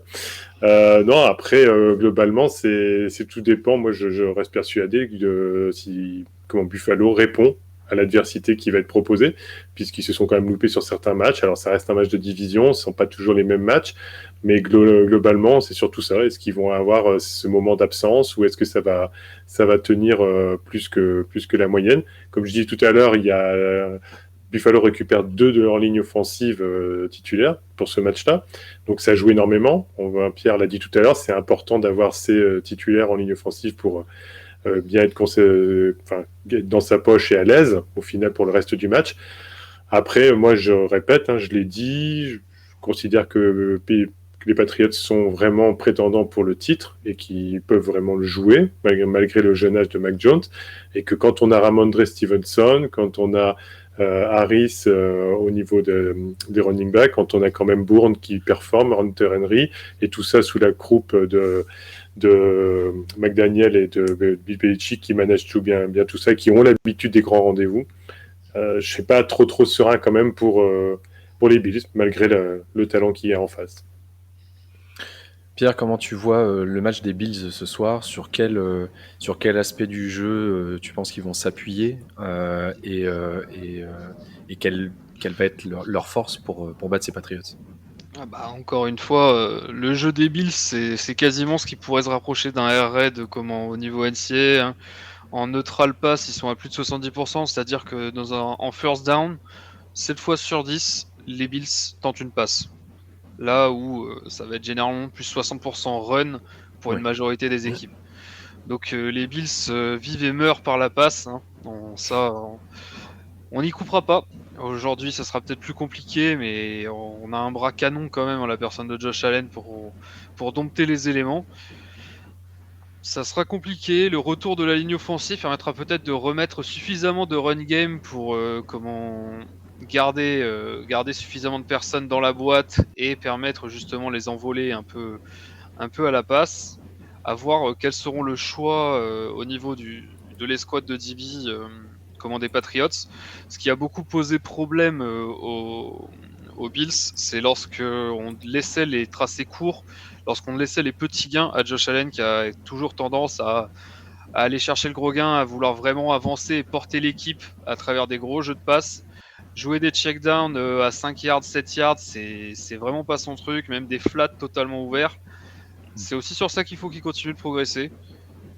Non, après, globalement, c'est tout dépend. Moi, je reste persuadé que comment Buffalo répond à l'adversité qui va être proposée, puisqu'ils se sont quand même loupés sur certains matchs. Alors, ça reste un match de division, ce ne sont pas toujours les mêmes matchs, mais globalement, c'est surtout ça. Est-ce qu'ils vont avoir ce moment d'absence ou est-ce que ça va tenir plus que la moyenne? Comme je disais tout à l'heure, il y a Buffalo récupère 2 de leur ligne offensive titulaire pour ce match-là. Donc ça joue énormément. Pierre l'a dit tout à l'heure, c'est important d'avoir ces titulaires en ligne offensive pour bien être dans sa poche et à l'aise au final pour le reste du match. Après, moi je répète, je l'ai dit, je considère que les Patriots sont vraiment prétendants pour le titre et qu'ils peuvent vraiment le jouer malgré le jeune âge de Mac Jones, et que quand on a Ramondre Stevenson, quand on a Harris au niveau des running backs, quand on a quand même Bourne qui performe, Hunter Henry, et tout ça sous la croupe de McDaniel et de Bill Belichick qui managent bien tout ça, qui ont l'habitude des grands rendez-vous. Je ne suis pas trop serein quand même pour les Bills, malgré le talent qu'il y a en face. Pierre, comment tu vois le match des Bills ce soir? Sur quel aspect du jeu tu penses qu'ils vont s'appuyer et quelle va être leur force pour battre ces Patriots? Encore une fois, le jeu des Bills, c'est quasiment ce qui pourrait se rapprocher d'un Air Raid au niveau NCAA. Hein. En neutral pass, ils sont à plus de 70%, c'est-à-dire que en first down, 7 fois sur 10, les Bills tentent une passe. Là où ça va être généralement plus 60% run pour une majorité des équipes. Donc les Bills vivent et meurent par la passe. Hein. On n'y coupera pas. Aujourd'hui, ça sera peut-être plus compliqué, mais on a un bras canon quand même en la personne de Josh Allen pour dompter les éléments. Ça sera compliqué. Le retour de la ligne offensive permettra peut-être de remettre suffisamment de run game pour garder suffisamment de personnes dans la boîte et permettre justement les envoler un peu à la passe. À voir quels seront le choix au niveau de l'escouade de DB des Patriots. Ce qui a beaucoup posé problème aux Bills, c'est lorsque on laissait les tracés courts, lorsqu'on laissait les petits gains à Josh Allen, qui a toujours tendance à aller chercher le gros gain, à vouloir vraiment avancer et porter l'équipe à travers des gros jeux de passe. Jouer des checkdowns à 5 yards, 7 yards, c'est vraiment pas son truc, même des flats totalement ouverts. C'est aussi sur ça qu'il faut qu'il continue de progresser.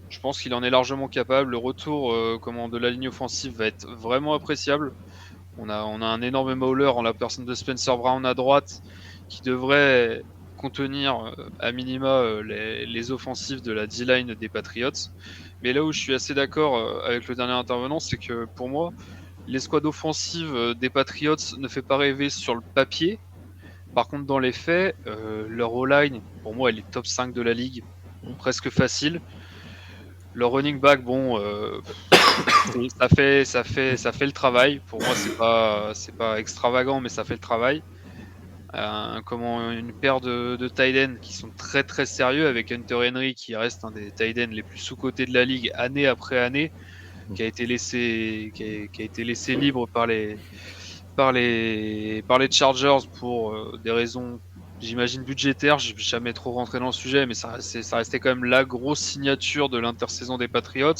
Je pense qu'il en est largement capable. Le retour de la ligne offensive va être vraiment appréciable. On a un énorme mauler en la personne de Spencer Brown à droite qui devrait contenir à minima les offensives de la D-line des Patriots. Mais là où je suis assez d'accord avec le dernier intervenant, c'est que pour moi, l'escouade offensive des Patriots ne fait pas rêver sur le papier. Par contre, dans les faits, leur O-line, pour moi, elle est top 5 de la ligue, presque facile. Leur running back, ça fait le travail. Pour moi, c'est pas extravagant, mais ça fait le travail. Une paire de tight ends qui sont très très sérieux, avec Hunter Henry qui reste un des tight ends les plus sous-cotés de la ligue année après année, qui a été laissé libre par les Chargers pour des raisons, j'imagine, budgétaires. Je n'ai jamais trop rentré dans le sujet, mais ça restait quand même la grosse signature de l'intersaison des Patriots,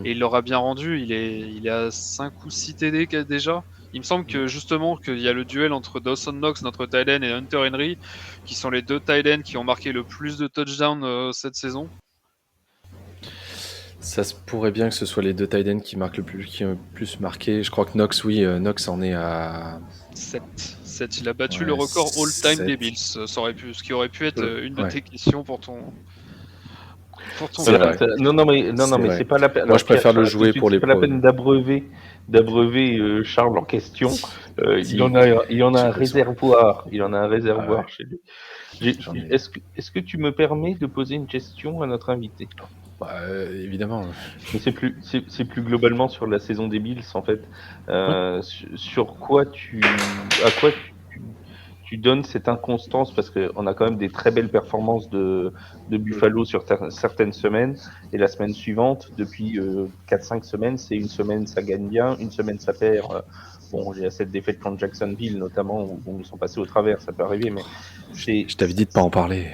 et il l'aura bien rendu. Il est à 5 ou 6 TD déjà. Il me semble que justement qu'il y a le duel entre Dawson Knox, notre tight end, et Hunter Henry, qui sont les deux tight ends qui ont marqué le plus de touchdowns cette saison. Ça se pourrait bien que ce soit les deux tight ends qui ont le plus marqué. Je crois que Knox en est à 7. Il a battu le record all-time des Bills. Ce qui aurait pu être une de tes questions pour ton. Non, mais c'est pas la peine. Moi, je préfère le jouer pour les pros. C'est pas la peine d'abreuver Charles en question. Il y en a un réservoir. Il y en a un réservoir chez lui. Est-ce que tu me permets de poser une question à notre invité? Évidemment. Mais c'est plus globalement sur la saison des Bills en fait. Sur quoi tu tu donnes cette inconstance, parce qu'on a quand même des très belles performances de Buffalo sur certaines semaines, et la semaine suivante, depuis 4-5 semaines, c'est une semaine ça gagne bien, une semaine ça perd. Bon, il y a cette défaite contre Jacksonville notamment, où ils sont passés au travers, ça peut arriver, mais je t'avais dit de pas en parler.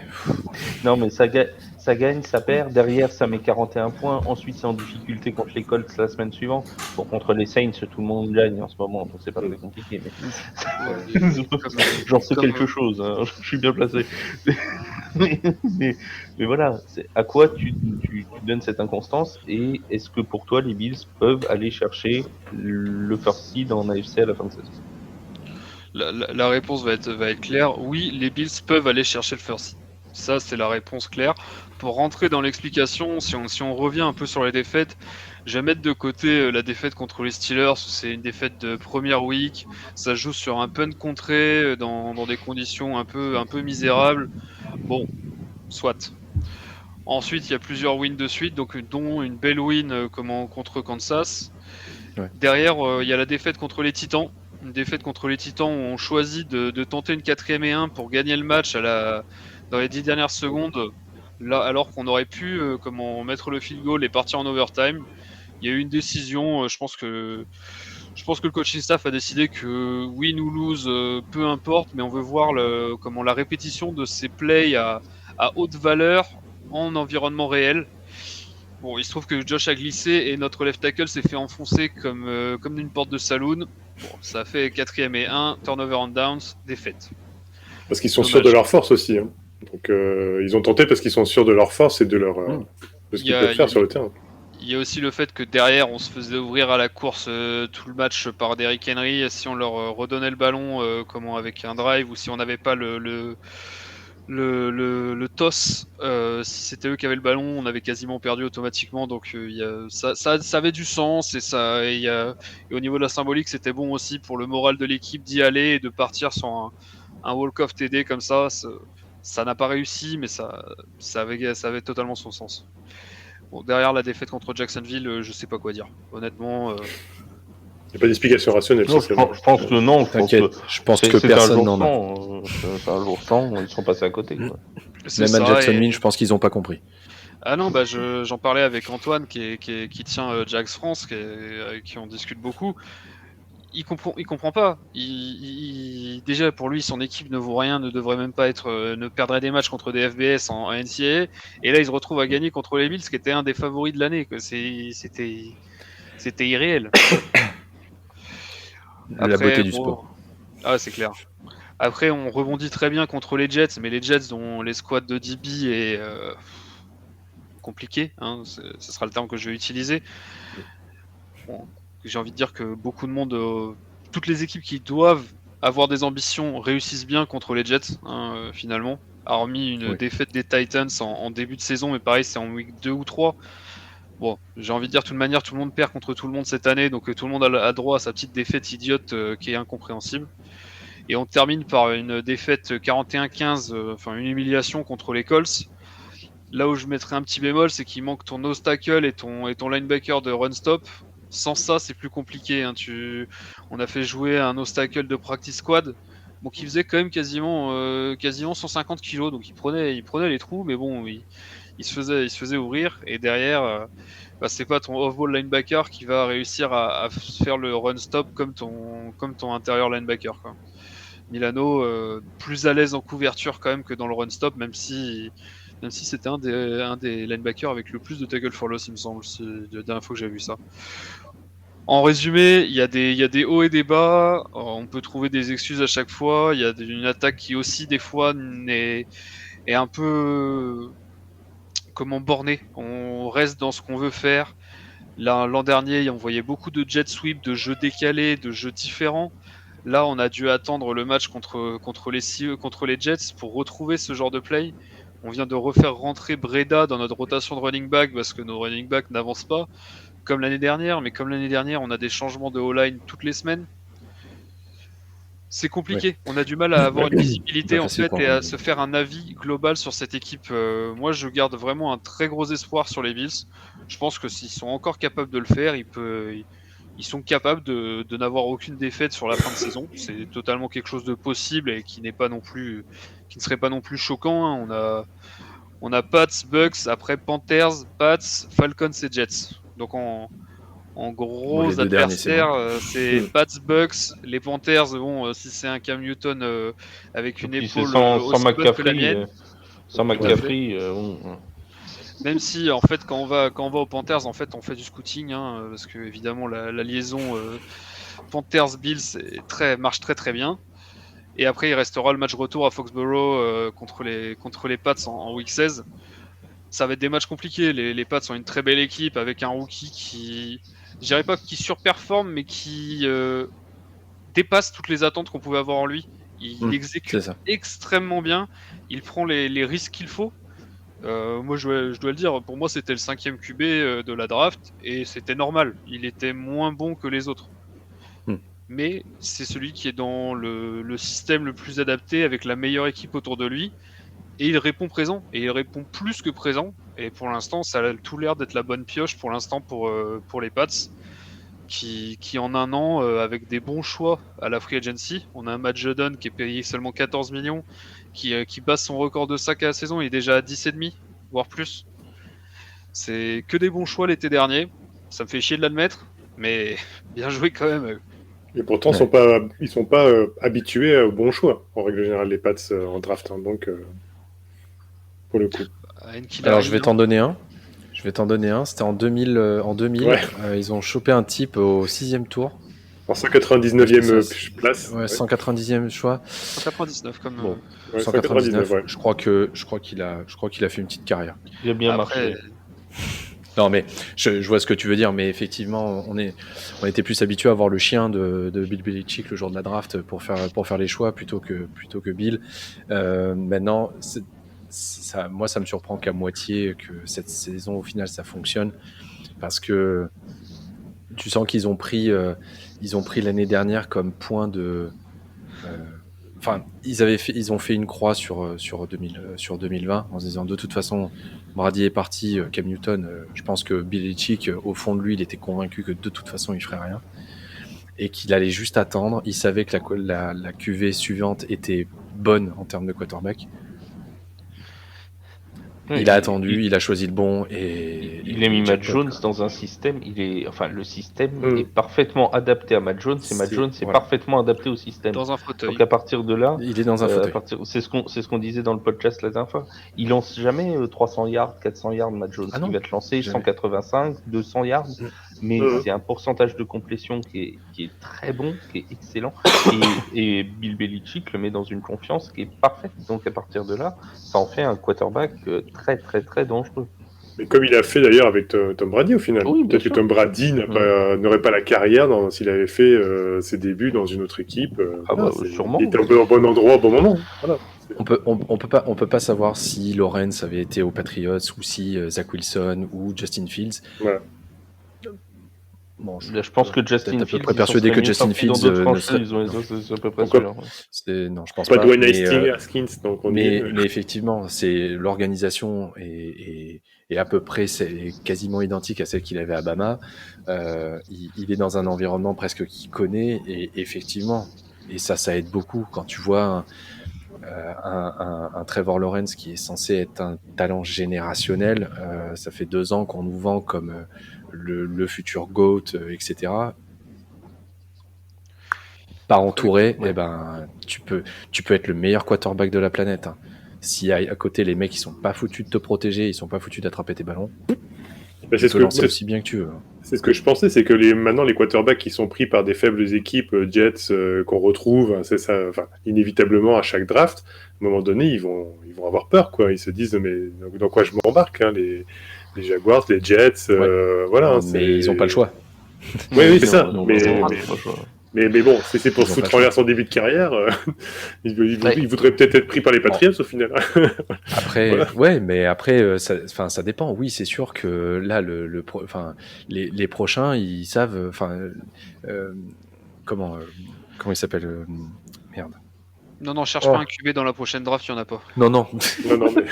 Non, mais ça gagne, ça perd. Derrière, ça met 41 points. Ensuite, c'est en difficulté contre les Colts la semaine suivante. Bon, contre les Saints, tout le monde gagne en ce moment, donc c'est pas très compliqué. Mais j'en sais quelque chose. Hein. Je suis bien placé. mais voilà, à quoi tu donnes cette inconstance, et est-ce que pour toi, les Bills peuvent aller chercher le first seed en AFC à la fin de saison? La réponse va être claire. Oui, les Bills peuvent aller chercher le first seed. Ça, c'est la réponse claire. Pour rentrer dans l'explication, si on revient un peu sur les défaites, je vais mettre de côté la défaite contre les Steelers. C'est une défaite de première week. Ça joue sur un punt contré dans des conditions un peu misérables. Bon, soit. Ensuite, il y a plusieurs wins de suite, donc dont une belle win contre Kansas. Ouais. Derrière, il y a la défaite contre les Titans. Une défaite contre les Titans où on choisit de tenter une 4e et 1 pour gagner le match dans les 10 dernières secondes, là, alors qu'on aurait pu mettre le field goal et partir en overtime. Il y a eu une décision, je pense que le coaching staff a décidé que win ou lose, peu importe, mais on veut voir la répétition de ces plays à haute valeur en environnement réel. Bon, il se trouve que Josh a glissé et notre left tackle s'est fait enfoncer comme d'une porte de saloon. Bon, ça a fait 4e et 1, turnover on downs, défaite. Parce qu'ils sont sûrs de leur force aussi. Hein. Donc ils ont tenté parce qu'ils sont sûrs de leur force et de ce qu'ils peuvent faire sur le terrain. Il y a aussi le fait que derrière, on se faisait ouvrir à la course tout le match par Derrick Henry. Si on leur redonnait le ballon avec un drive, ou si on n'avait pas le toss, si c'était eux qui avaient le ballon, on avait quasiment perdu automatiquement. Donc ça avait du sens, et au niveau de la symbolique, c'était bon aussi pour le moral de l'équipe d'y aller et de partir sur un walk-off TD comme ça. Ça n'a pas réussi, mais ça avait totalement son sens. Bon, derrière la défaite contre Jacksonville, je sais pas quoi dire. Honnêtement. Il n'y a pas d'explication rationnelle. Non, je pense que non. Je pense que personne n'en a. C'est un jour sans, ils sont passés à côté. Quoi. Même à Jacksonville, je pense qu'ils n'ont pas compris. Ah non, j'en parlais avec Antoine qui tient Jags France, qui on discute beaucoup. Il comprend pas. Déjà pour lui, son équipe ne vaut rien, ne devrait même pas ne perdrait des matchs contre des FBS en NCAA. Et là, il se retrouve à gagner contre les Bills, qui était un des favoris de l'année. C'était irréel. La beauté du sport. Ah, c'est clair. Après, on rebondit très bien contre les Jets, mais les Jets dont les squads de DB est compliqué. Hein, ce sera le terme que je vais utiliser. Bon, j'ai envie de dire que beaucoup de monde, toutes les équipes qui doivent avoir des ambitions réussissent bien contre les Jets, finalement. Hormis une défaite des Titans en début de saison, mais pareil, c'est en week 2 ou 3. Bon, j'ai envie de dire, de toute manière, tout le monde perd contre tout le monde cette année, donc tout le monde a droit à sa petite défaite idiote qui est incompréhensible. Et on termine par une défaite 41-15, une humiliation contre les Colts. Là où je mettrais un petit bémol, c'est qu'il manque ton nose tackle et ton linebacker de run stop. Sans ça, c'est plus compliqué. Hein. On a fait jouer un nose tackle de practice squad, qui faisait quand même quasiment 150 kilos, donc il prenait les trous, mais bon, il se faisait ouvrir. Et derrière, c'est pas ton off-ball linebacker qui va réussir à faire le run stop comme ton intérieur linebacker, quoi. Milano, plus à l'aise en couverture quand même que dans le run stop, même si c'était un des linebackers avec le plus de tackle for loss, il me semble, c'est la dernière fois que j'ai vu ça. En résumé, il y a des hauts et des bas, on peut trouver des excuses à chaque fois, il y a une attaque qui aussi des fois est un peu bornée, on reste dans ce qu'on veut faire. L'an dernier, on voyait beaucoup de jet sweep, de jeux décalés, de jeux différents. Là, on a dû attendre le match contre les Jets pour retrouver ce genre de play. On vient de refaire rentrer Breda dans notre rotation de running back parce que nos running backs n'avancent pas, comme l'année dernière. Mais comme l'année dernière, on a des changements de O-line toutes les semaines. C'est compliqué. Ouais. On a du mal à avoir une visibilité en fait et à se faire un avis global sur cette équipe. Moi, je garde vraiment un très gros espoir sur les Bills. Je pense que s'ils sont encore capables de le faire, ils ils sont capables de n'avoir aucune défaite sur la fin de saison. C'est totalement quelque chose de possible et qui ne serait pas non plus choquant. Hein. On a Pats, Bucks, après Panthers, Pats, Falcons et Jets. Donc en gros les deux derniers, adversaires, c'est Pats, Bucks, les Panthers. Si c'est un Cam Newton avec une épaule aussi bonne que la mienne. Sans McCaffrey, Même si en fait quand on va aux Panthers, en fait on fait du scouting, hein, parce que évidemment la liaison Panthers-Bills marche très très bien. Et après il restera le match retour à Foxborough contre les Pats en week 16. Ça va être des matchs compliqués. Les Pats sont une très belle équipe avec un rookie qui, je dirais pas qui surperforme, mais qui dépasse toutes les attentes qu'on pouvait avoir en lui. Il exécute extrêmement bien. Il prend les risques qu'il faut. Moi, je dois le dire, pour moi, c'était le 5e QB de la draft et c'était normal. Il était moins bon que les autres. Mais c'est celui qui est dans le système le plus adapté avec la meilleure équipe autour de lui. Et il répond présent. Et il répond plus que présent. Et pour l'instant, ça a tout l'air d'être la bonne pioche pour l'instant pour les Pats. Qui en un an, avec des bons choix à la free agency, on a un Matt Judon qui est payé seulement 14 millions, qui passe son record de sacs à la saison, il est déjà à 10,5, voire plus. C'est que des bons choix l'été dernier, ça me fait chier de l'admettre, mais bien joué quand même. Et pourtant, ils sont pas habitués aux bons choix, en règle générale, les Pats en draft, hein, donc pour le coup. Alors je vais t'en donner un. C'était en 2000. Ils ont chopé un type au 6e tour. En 199e place. Ouais, 190e choix. 199 comme. Bon. 199. Ouais. Je crois qu'il a fait une petite carrière. Il a bien marché. Non mais je vois ce que tu veux dire, mais effectivement on était plus habitué à voir le chien de Bill Belichick le jour de la draft pour faire les choix plutôt que Bill. Maintenant moi ça me surprend qu'à moitié que cette saison au final ça fonctionne, parce que tu sens qu'ils ont pris l'année dernière comme point de ils ont fait une croix sur 2020 en se disant de toute façon Brady est parti, Cam Newton, je pense que Belichick au fond de lui il était convaincu que de toute façon il ferait rien et qu'il allait juste attendre. Il savait que la QV suivante était bonne en termes de quarterback. Il a attendu, il a choisi le bon et il a mis Matt Jones dans un système. Le système est parfaitement adapté à Matt Jones et Matt Jones est parfaitement adapté au système. Dans un fauteuil. Donc à partir de là, il est dans un fauteuil. C'est ce qu'on disait dans le podcast la dernière fois. Il lance jamais 300 yards, 400 yards Matt Jones. Il va te lancer 185, 200 yards, mais c'est un pourcentage de complétion qui est très bon, qui est excellent. Et Bill Belichick le met dans une confiance qui est parfaite. Donc à partir de là, ça en fait un quarterback très très très dangereux. Mais comme il a fait d'ailleurs avec Tom Brady au final. Oui, peut-être que Tom Brady n'aurait pas la carrière s'il avait fait ses débuts dans une autre équipe. Sûrement. Il était au bon endroit au bon moment. Voilà. On peut pas savoir si Lawrence avait été aux Patriots ou si Zach Wilson ou Justin Fields. Voilà. Bon, je pense que Justin Fields. À peu près persuadé que Justin Fields ne serait... à peu près sûr. Non, je pense pas. Pas Dwayne Haskins, donc mais effectivement, c'est l'organisation est à peu près quasiment identique à celle qu'il avait à Bama. Il est dans un environnement presque qu'il connaît et effectivement, et ça aide beaucoup quand tu vois un Trevor Lawrence qui est censé être un talent générationnel. Ça fait 2 ans qu'on nous vend comme le futur GOAT, etc. Pas entouré, tu peux être le meilleur quarterback de la planète. Hein. Si à côté les mecs ils sont pas foutus de te protéger, ils sont pas foutus d'attraper tes ballons, c'est aussi bien que tu veux. C'est ce que je pensais, c'est que maintenant les quarterbacks qui sont pris par des faibles équipes, Jets qu'on retrouve, c'est ça, inévitablement à chaque draft, à un moment donné ils vont avoir peur, quoi. Ils se disent mais dans quoi je m'embarque, hein, les Jaguars, les Jets, voilà. Mais ils ont pas le choix. Oui, c'est ça. Mais bon, c'est pour se foutre en l'air son début de carrière. Il voudrait peut-être être pris par les Patriots au final. Après, mais après, ça dépend. Oui, c'est sûr que là, les prochains, ils savent. Comment il s'appelle merde. Non, cherche pas un QB dans la prochaine draft, il n'y en a pas. Non, mais...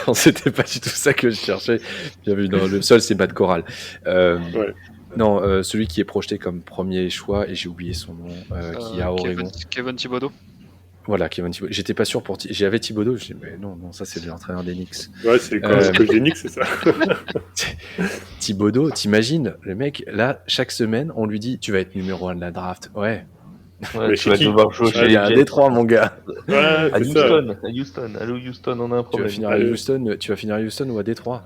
non, c'était pas du tout ça que je cherchais. Bien vu, le seul, c'est Matt Corral. Non, celui qui est projeté comme premier choix, et j'ai oublié son nom, qui est à Oregon. Kevin Thibodeau. Voilà, Kevin Thibodeau. J'étais pas sûr pour... J'avais Thibodeau, je dis, mais non, ça c'est l'entraîneur des Knicks. Ouais, c'est le coach des Knicks, c'est ça. Thibodeau, t'imagines, le mec, là, chaque semaine, on lui dit, tu vas être numéro 1 de la draft. Ouais. Ouais, tu vas devoir jouer chez Il y les a un Jets. Détroit, mon gars. Ouais, À c'est ça. Houston. Allô, Houston, on a un Tu problème. vas finir à Houston ou à Détroit?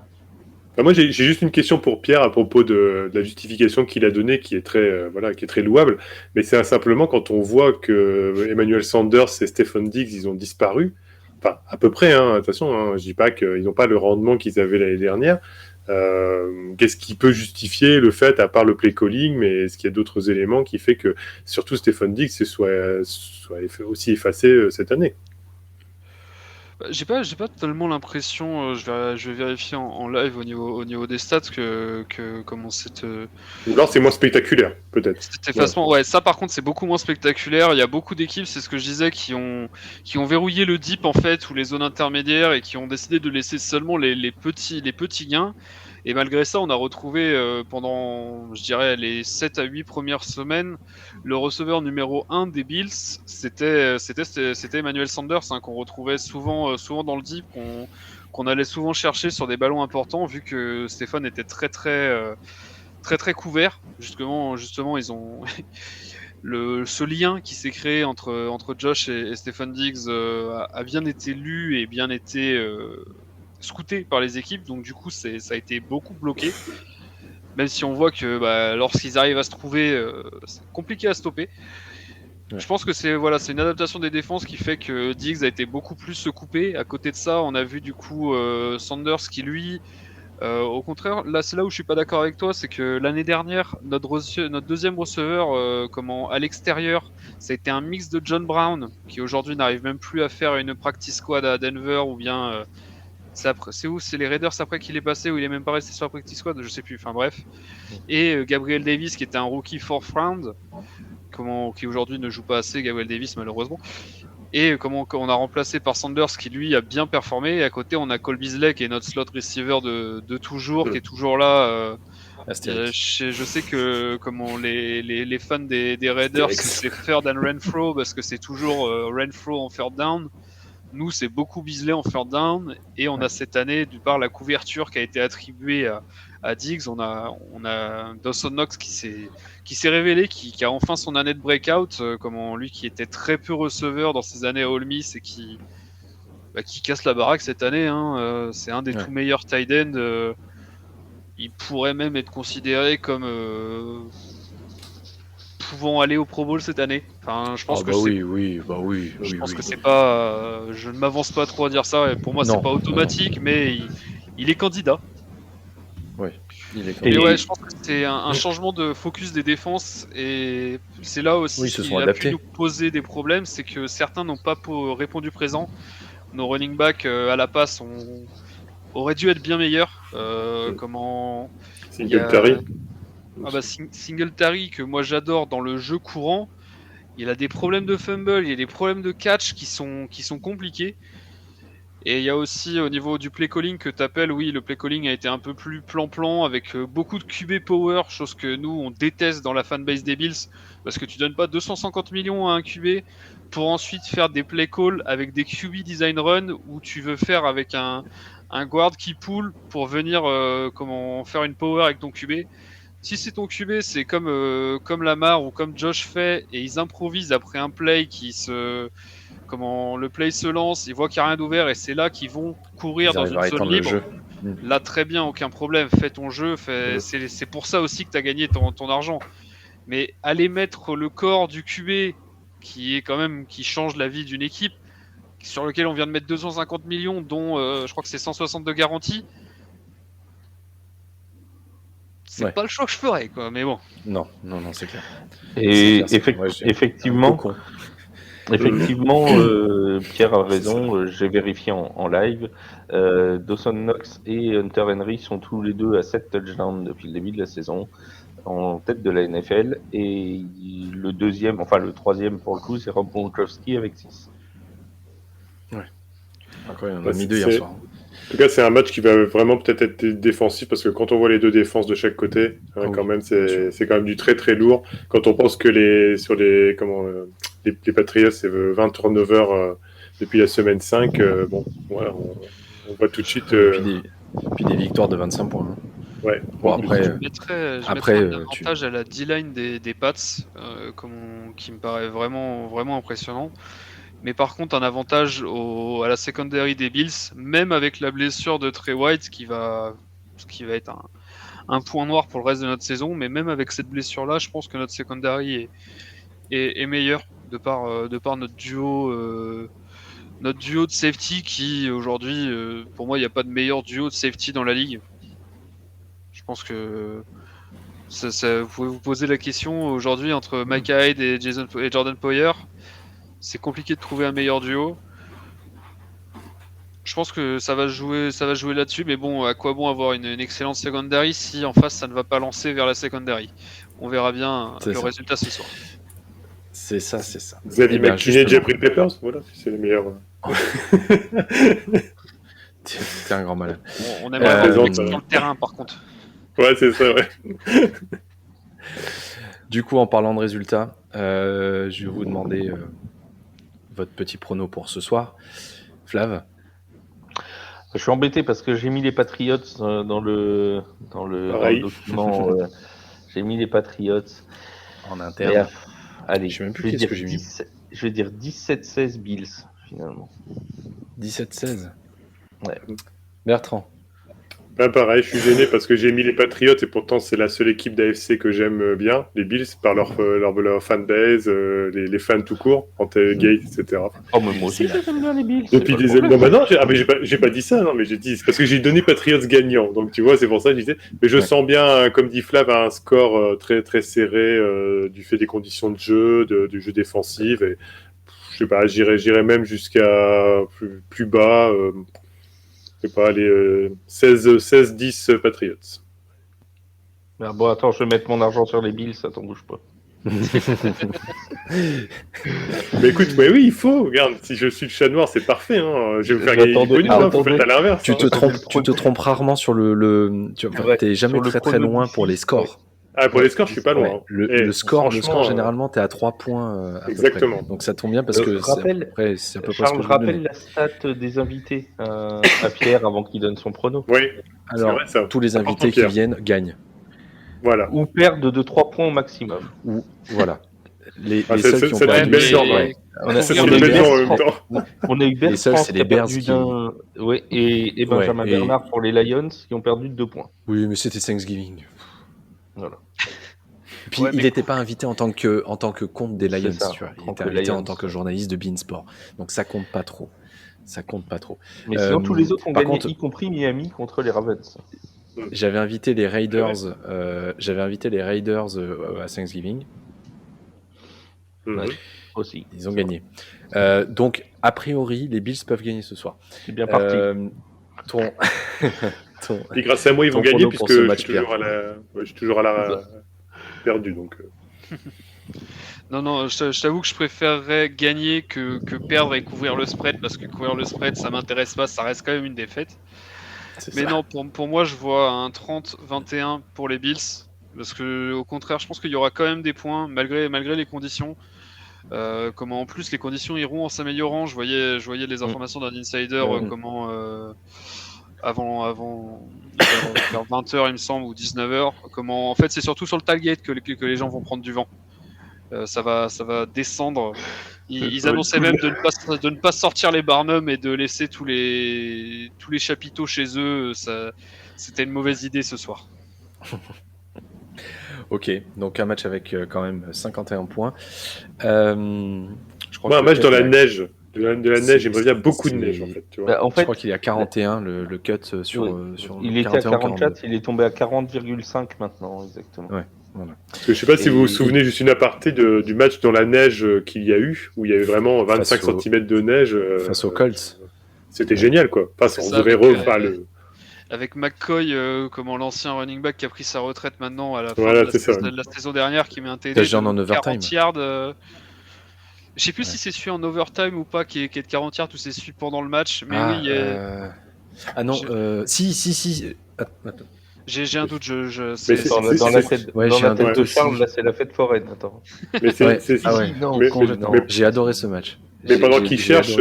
Moi, j'ai juste une question pour Pierre à propos de la justification qu'il a donnée, qui est très louable. Mais c'est simplement quand on voit que Emmanuel Sanders et Stephen Diggs, ils ont disparu. Enfin, à peu près. De toute façon, je dis pas qu'ils n'ont pas le rendement qu'ils avaient l'année dernière. Qu'est-ce qui peut justifier le fait, à part le play calling, mais est-ce qu'il y a d'autres éléments qui fait que surtout Stephen Diggs soit aussi effacé cette année? J'ai pas totalement l'impression, je vais vérifier en live au niveau des stats que comment cette Ou alors c'est moins spectaculaire, peut-être. cet effacement. Ouais, ça par contre c'est beaucoup moins spectaculaire. Il y a beaucoup d'équipes, c'est ce que je disais, qui ont verrouillé le deep en fait, ou les zones intermédiaires, et qui ont décidé de laisser seulement les petits gains. Et malgré ça, on a retrouvé pendant, je dirais, les 7 à 8 premières semaines, le receveur numéro 1 des Bills, c'était Emmanuel Sanders, qu'on retrouvait souvent dans le deep, qu'on allait souvent chercher sur des ballons importants, vu que Stéphane était très couvert. Justement, ils ont ce lien qui s'est créé entre Josh et Stephen Diggs a bien été lu et bien été scouté par les équipes, donc du coup ça a été beaucoup bloqué, même si on voit que lorsqu'ils arrivent à se trouver, c'est compliqué à stopper. Ouais. Je pense que c'est une adaptation des défenses qui fait que Diggs a été beaucoup plus coupé. À côté de ça, on a vu du coup Sanders qui lui, au contraire, là c'est là où je suis pas d'accord avec toi, c'est que l'année dernière notre deuxième receveur à l'extérieur, ça a été un mix de John Brown, qui aujourd'hui n'arrive même plus à faire une practice squad à Denver, ou bien c'est où? C'est les Raiders après qu'il est passé, ou il est même pas resté sur la practice squad, je sais plus, enfin bref. Et Gabriel Davis, qui était un rookie 4th round, qui aujourd'hui ne joue pas assez, Gabriel Davis malheureusement. Et on a remplacé par Sanders, qui lui a bien performé. Et à côté, on a Cole Beasley, qui est notre slot receiver de toujours, qui est toujours là. Je sais que les fans des Raiders, c'est third and Renfro, parce que c'est toujours Renfro en third down. Nous, c'est beaucoup Beasley en third down, et on a cette année, du par la couverture qui a été attribuée à Diggs, on a Dawson Knox qui s'est révélé, qui a enfin son année de breakout, lui qui était très peu receveur dans ses années à Ole Miss, et qui casse la baraque cette année. C'est un des tout meilleurs tight end. Il pourrait même être considéré comme pouvant aller au Pro Bowl cette année. Enfin, je pense que c'est pas. Je ne m'avance pas trop à dire ça. Et pour moi, c'est pas automatique, mais il est candidat. Oui, il est candidat. Mais je pense que c'est un changement de focus des défenses, et c'est là aussi qu'il a pu nous poser des problèmes, c'est que certains n'ont pas répondu présent. Nos running backs à la passe auraient dû être bien meilleurs. Singletary. Singletary, que moi j'adore dans le jeu courant, il a des problèmes de fumble, il y a des problèmes de catch qui sont compliqués. Et il y a aussi au niveau du play calling que t'appelles, oui, le play calling a été un peu plus plan-plan, avec beaucoup de QB power, chose que nous on déteste dans la fanbase des Bills, parce que tu donnes pas 250 millions à un QB pour ensuite faire des play calls avec des QB design run, où tu veux faire avec un guard qui pull pour venir faire une power avec ton QB. Si c'est ton QB, c'est comme Lamar ou comme Josh fait, et ils improvisent après un play le play se lance, ils voient qu'il n'y a rien d'ouvert, et c'est là qu'ils vont courir dans une zone libre. Là, très bien, aucun problème, fais ton jeu, c'est pour ça aussi que tu as gagné ton argent. Mais aller mettre le corps du QB, qui change la vie d'une équipe, sur lequel on vient de mettre 250 millions, dont je crois que c'est 160 de garantie, c'est pas le choix que je ferais, quoi, mais bon. Non, c'est clair. Et effectivement, Pierre a raison, j'ai vérifié en live. Dawson Knox et Hunter Henry sont tous les deux à 7 touchdowns depuis le début de la saison, en tête de la NFL. Et le troisième pour le coup, c'est Rob Gronkowski avec 6. Ouais. Encore, il en a mis 2 hier soir. En tout cas, c'est un match qui va vraiment peut-être être défensif parce que quand on voit les deux défenses de chaque côté, quand même, c'est quand même du très très lourd. Quand on pense que les Patriots, c'est 20 turnovers depuis la semaine 5, bon, voilà, on voit tout de suite. Puis des victoires de 25 points. Hein. Ouais. Bon, après, je mettrais un avantage à la D-line des Pats, qui me paraît vraiment, vraiment impressionnant. Mais par contre, un avantage à la secondary des Bills, même avec la blessure de Trey White, qui va être un point noir pour le reste de notre saison. Mais même avec cette blessure-là, je pense que notre secondary est meilleur de par notre duo de safety qui, aujourd'hui, pour moi, il n'y a pas de meilleur duo de safety dans la ligue. Je pense que vous pouvez vous poser la question aujourd'hui entre Micah Hyde et Jordan Poyer. C'est compliqué de trouver un meilleur duo. Je pense que ça va jouer là-dessus, mais bon, à quoi bon avoir une excellente secondary si en face ça ne va pas lancer vers la secondary. On verra bien résultat ce soir. C'est ça. Xavier McKinney et Jeffrey Peppers, voilà, c'est les meilleurs. T'es un grand malade. Bon, on aimerait voir sur le terrain par contre. Ouais, c'est ça, ouais. Du coup, en parlant de résultats, je vais vous demander votre petit prono pour ce soir. Flav? Je suis embêté parce que j'ai mis les Patriots dans le document. J'ai mis les Patriots en interne. Allez, je sais même plus qu'est-ce que j'ai mis. Je vais dire 17-16 Bills finalement. 17-16. Ouais. Bertrand? Pareil, je suis gêné parce que j'ai mis les Patriots et pourtant c'est la seule équipe d'AFC que j'aime bien, les Bills, par leur fanbase, les fans tout court, Gate, etc. Oh, mais moi aussi j'aime bien les Bills. Depuis des années. Non, j'ai pas dit ça, non, mais j'ai dit, c'est parce que j'ai donné Patriots gagnant, donc tu vois, c'est pour ça que je disais. Mais je sens bien, comme dit Flav, un score très très serré du fait des conditions de jeu, du jeu défensif, et je sais pas, j'irais même jusqu'à plus bas. Je sais pas, les 16-10 Patriots. Bon, attends, je vais mettre mon argent sur les Bills, ça t'en bouge pas. Mais écoute, oui, il faut. Regarde, si je suis le chat noir, c'est parfait. Hein. Je vais vous faire gagner du bonus, faut faire à l'inverse. Tu te trompes rarement sur t'es jamais très loin pour les scores. Ah, pour les scores, je suis pas loin. Ouais. Le score, généralement, t'es à 3 points. Exactement. Donc ça tombe bien parce que c'est à peu près Charles, ce que je rappelle la stat des invités à Pierre avant qu'il donne son prono. Oui. Alors, vrai, tous les invités qui viennent gagnent. Voilà. Ou perdent de 3 points au maximum. Ou voilà. Les seuls qui ont perdu. On a eu Bertrand c'est les Bears et Benjamin Bernard pour les Lions qui ont perdu de 2 points. Oui, mais c'était Thanksgiving. Voilà. Puis il n'était pas invité en tant que compte des Lions, tu vois. Il était invité en tant que journaliste de Beansport. Donc ça compte pas trop. Mais sinon tous les autres ont gagné, y compris Miami contre les Ravens. J'avais invité les Raiders. À Thanksgiving. Aussi. Ils ont gagné. Donc a priori, les Bills peuvent gagner ce soir. C'est bien parti. Et grâce à moi, ils vont gagner puisque je suis toujours à la perdu. Donc. Non, je t'avoue que je préférerais gagner que perdre et couvrir le spread, parce que couvrir le spread, ça m'intéresse pas, ça reste quand même une défaite. Mais non, pour moi, je vois un 30-21 pour les Bills, parce que au contraire, je pense qu'il y aura quand même des points, malgré les conditions. En plus les conditions iront en s'améliorant. Je voyais les informations d'un insider, avant vers 20h il me semble, ou 19h, en fait c'est surtout sur le tailgate que les gens vont prendre du vent. Ça va descendre. Ils annonçaient même de ne pas sortir les Barnum et de laisser tous les chapiteaux chez eux. C'était une mauvaise idée ce soir. Ok, donc un match avec quand même 51 points. Je crois un match dans la neige. De la neige, il me revient beaucoup de neige en fait. Tu vois. Je crois qu'il est à 41 le cut sur. Il était à 44, il est tombé à 40,5 maintenant, exactement. Ouais. Voilà. Parce que je sais pas si vous vous souvenez, juste une aparté du match dans la neige qu'il y a eu, où il y avait vraiment 25 cm de neige. Face aux Colts. C'était génial, quoi. Avec McCoy, l'ancien running back qui a pris sa retraite maintenant à la fin de la saison dernière, qui met un TD de 40 yards. Je sais plus si c'est celui en overtime ou pas qui est de 40 yards ou c'est celui pendant le match, mais Ah non, si. Attends. J'ai un doute, Dans la tête de Charles, là, c'est la fête foraine. Attends. Mais complètement. J'ai adoré ce match. Mais pendant qu'il cherche,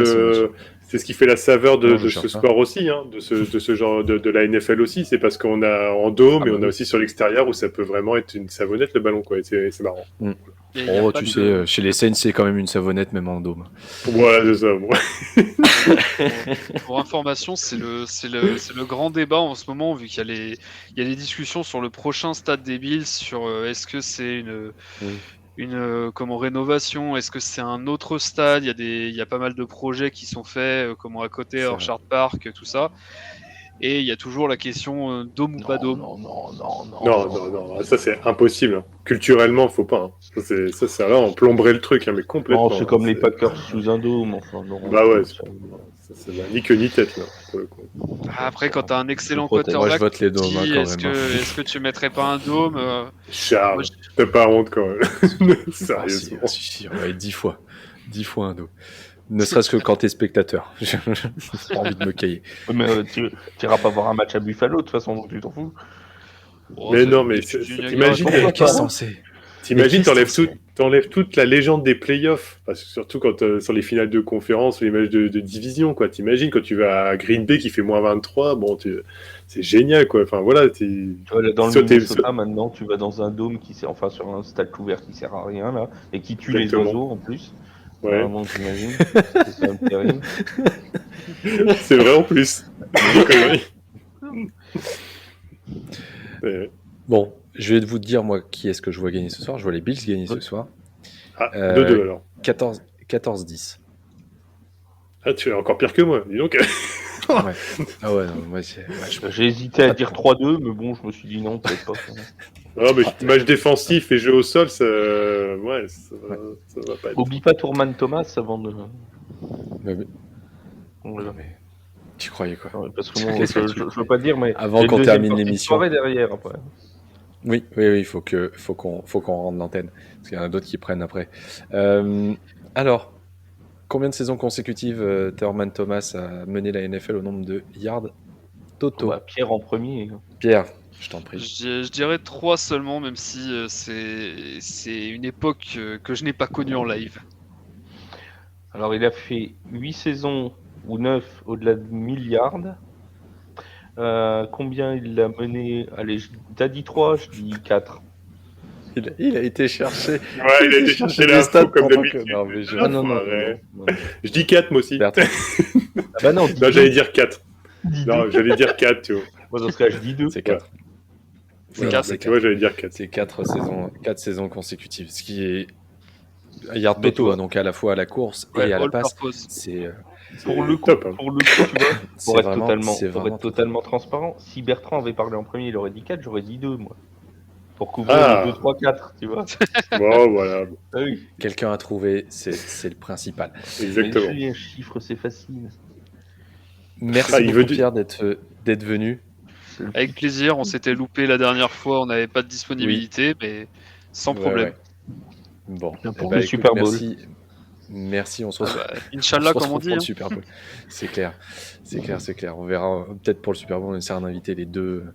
c'est ce qui fait la saveur de ce sport aussi, hein, de ce genre de la NFL aussi. C'est parce qu'on a en dôme et on a aussi sur l'extérieur où ça peut vraiment être une savonnette le ballon, quoi. C'est marrant. Tu sais, chez les Saints, c'est quand même une savonnette, même en dôme. Voilà, c'est ça. Bon. Pour information, c'est le grand débat en ce moment, vu qu'il y a des discussions sur le prochain stade des Bills, sur est-ce que c'est une rénovation, est-ce que c'est un autre stade, il y a pas mal de projets qui sont faits, à côté, Orchard Park, tout ça. Et il y a toujours la question dôme ou pas dôme. Non, ça c'est impossible. Hein. Culturellement, faut pas. Hein. Ça, là, on plomberait le truc, hein, mais complètement. Non, c'est comme les Packers sous un dôme. Enfin, non, bah ouais, c'est ni queue ni tête, là, pour le coup. Après, quand t'as un excellent quarterback, moi je vote les dômes, quand même. Est-ce que tu mettrais pas un dôme Charles, t'as pas honte quand même. Sérieusement. Si, ouais, 10 fois un dôme. Ne serait-ce que quand t'es spectateur. J'ai pas envie de me cailler. Mais tu iras pas voir un match à Buffalo, de toute façon, donc tu t'en fous. Mais non, mais t'imagines, t'enlèves toute la légende des playoffs, parce que surtout quand sur les finales de conférence, les matchs de division, quoi. T'imagines quand tu vas à Green Bay qui fait -23, bon, c'est génial, quoi. Enfin voilà, dans le Minnesota, maintenant, tu vas dans un dôme sur un stade couvert qui sert à rien là, et qui tue les oiseaux en plus. Ouais. Vraiment, j'imagine. C'est quand même terrible. C'est vrai en plus. Bon, je vais vous dire, moi, qui est-ce que je vois gagner ce soir. Je vois les Bills gagner ce soir. 2-2 alors. 14-10. Ah, tu es encore pire que moi, dis donc. Ouais. Ah ouais, non, moi, j'ai hésité à dire 3-2, mais bon, je me suis dit non, peut-être pas. Non, mais match défensif et jeu au sol, ça va pas être. Oublie pas Tourman Thomas avant de. Mais... Tu croyais quoi? Ouais, parce que moi, je veux pas dire, mais avant qu'on termine l'émission. Derrière après. Oui, il faut qu'on rende l'antenne parce qu'il y en a d'autres qui prennent après. Alors, combien de saisons consécutives Tourman Thomas a mené la NFL au nombre de yards totaux? Pierre en premier. Pierre. Je t'en prie. Je dirais 3 seulement, même si c'est une époque que je n'ai pas connue en live. Alors, il a fait 8 saisons ou 9 au-delà de 1000 yards. Combien il a mené? Allez, t'as dit 3, je dis 4. Il a été cherché. Ouais, il a été cherché l'info comme d'habitude. Non. Je dis 4 moi aussi. Non, j'allais dire 4. Non, j'allais dire 4, tu vois. Moi, dans ce cas, je dis 2. C'est 4. Tu vois, j'allais dire 4. C'est 4 saisons consécutives. Ce qui est yard totaux, donc à la fois à la course et à la passe. C'est pour le coup, tu vois, pour être totalement transparent, si Bertrand avait parlé en premier, il aurait dit 4, j'aurais dit 2, moi. Pour couvrir 2, 3, 4, tu vois. Bon, voilà. Ah oui. Quelqu'un a trouvé, c'est le principal. Exactement. Un chiffre, c'est facile. Merci beaucoup, Pierre, d'être venu. Avec plaisir, on s'était loupé la dernière fois, on n'avait pas de disponibilité, mais sans problème. Ouais. Bon, pour le Super Bowl. Merci, on se retrouve. Inch'Allah, comme on dit. Pour le Super Bowl. C'est clair. On verra peut-être pour le Super Bowl, on essaiera d'inviter les deux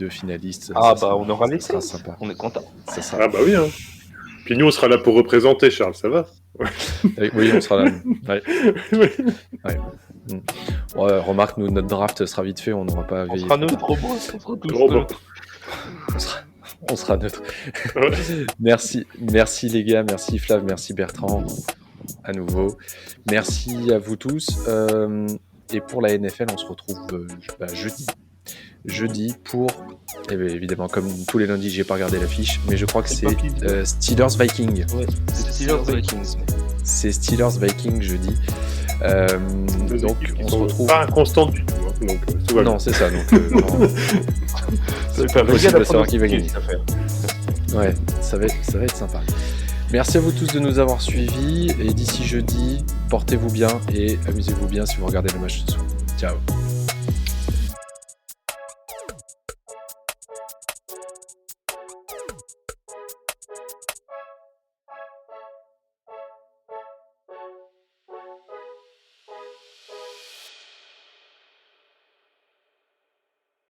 finalistes. On aura les sera sympa. On est content. Ah bah oui. Hein. Puis nous, on sera là pour représenter, Charles, ça va? Oui, on sera là. Ouais. Remarque, nous, notre draft sera vite fait, on n'aura pas à veiller. On sera neutre, on sera neutre. Merci les gars, merci Flav, merci Bertrand, à nouveau. Merci à vous tous. Et pour la NFL, on se retrouve jeudi pour, évidemment, comme tous les lundis, j'ai pas regardé l'affiche, mais je crois que c'est Steelers-Vikings. Ouais, c'est Steelers-Vikings. C'est Steelers-Vikings jeudi. Donc on se retrouve. Pas inconstante du tout. Hein, donc, tout va non, c'est ça. Donc, c'est pas possible de savoir qui va gagner. Ouais, ça va être sympa. Merci à vous tous de nous avoir suivis. Et d'ici jeudi, portez-vous bien et amusez-vous bien si vous regardez le match ce soir. Ciao.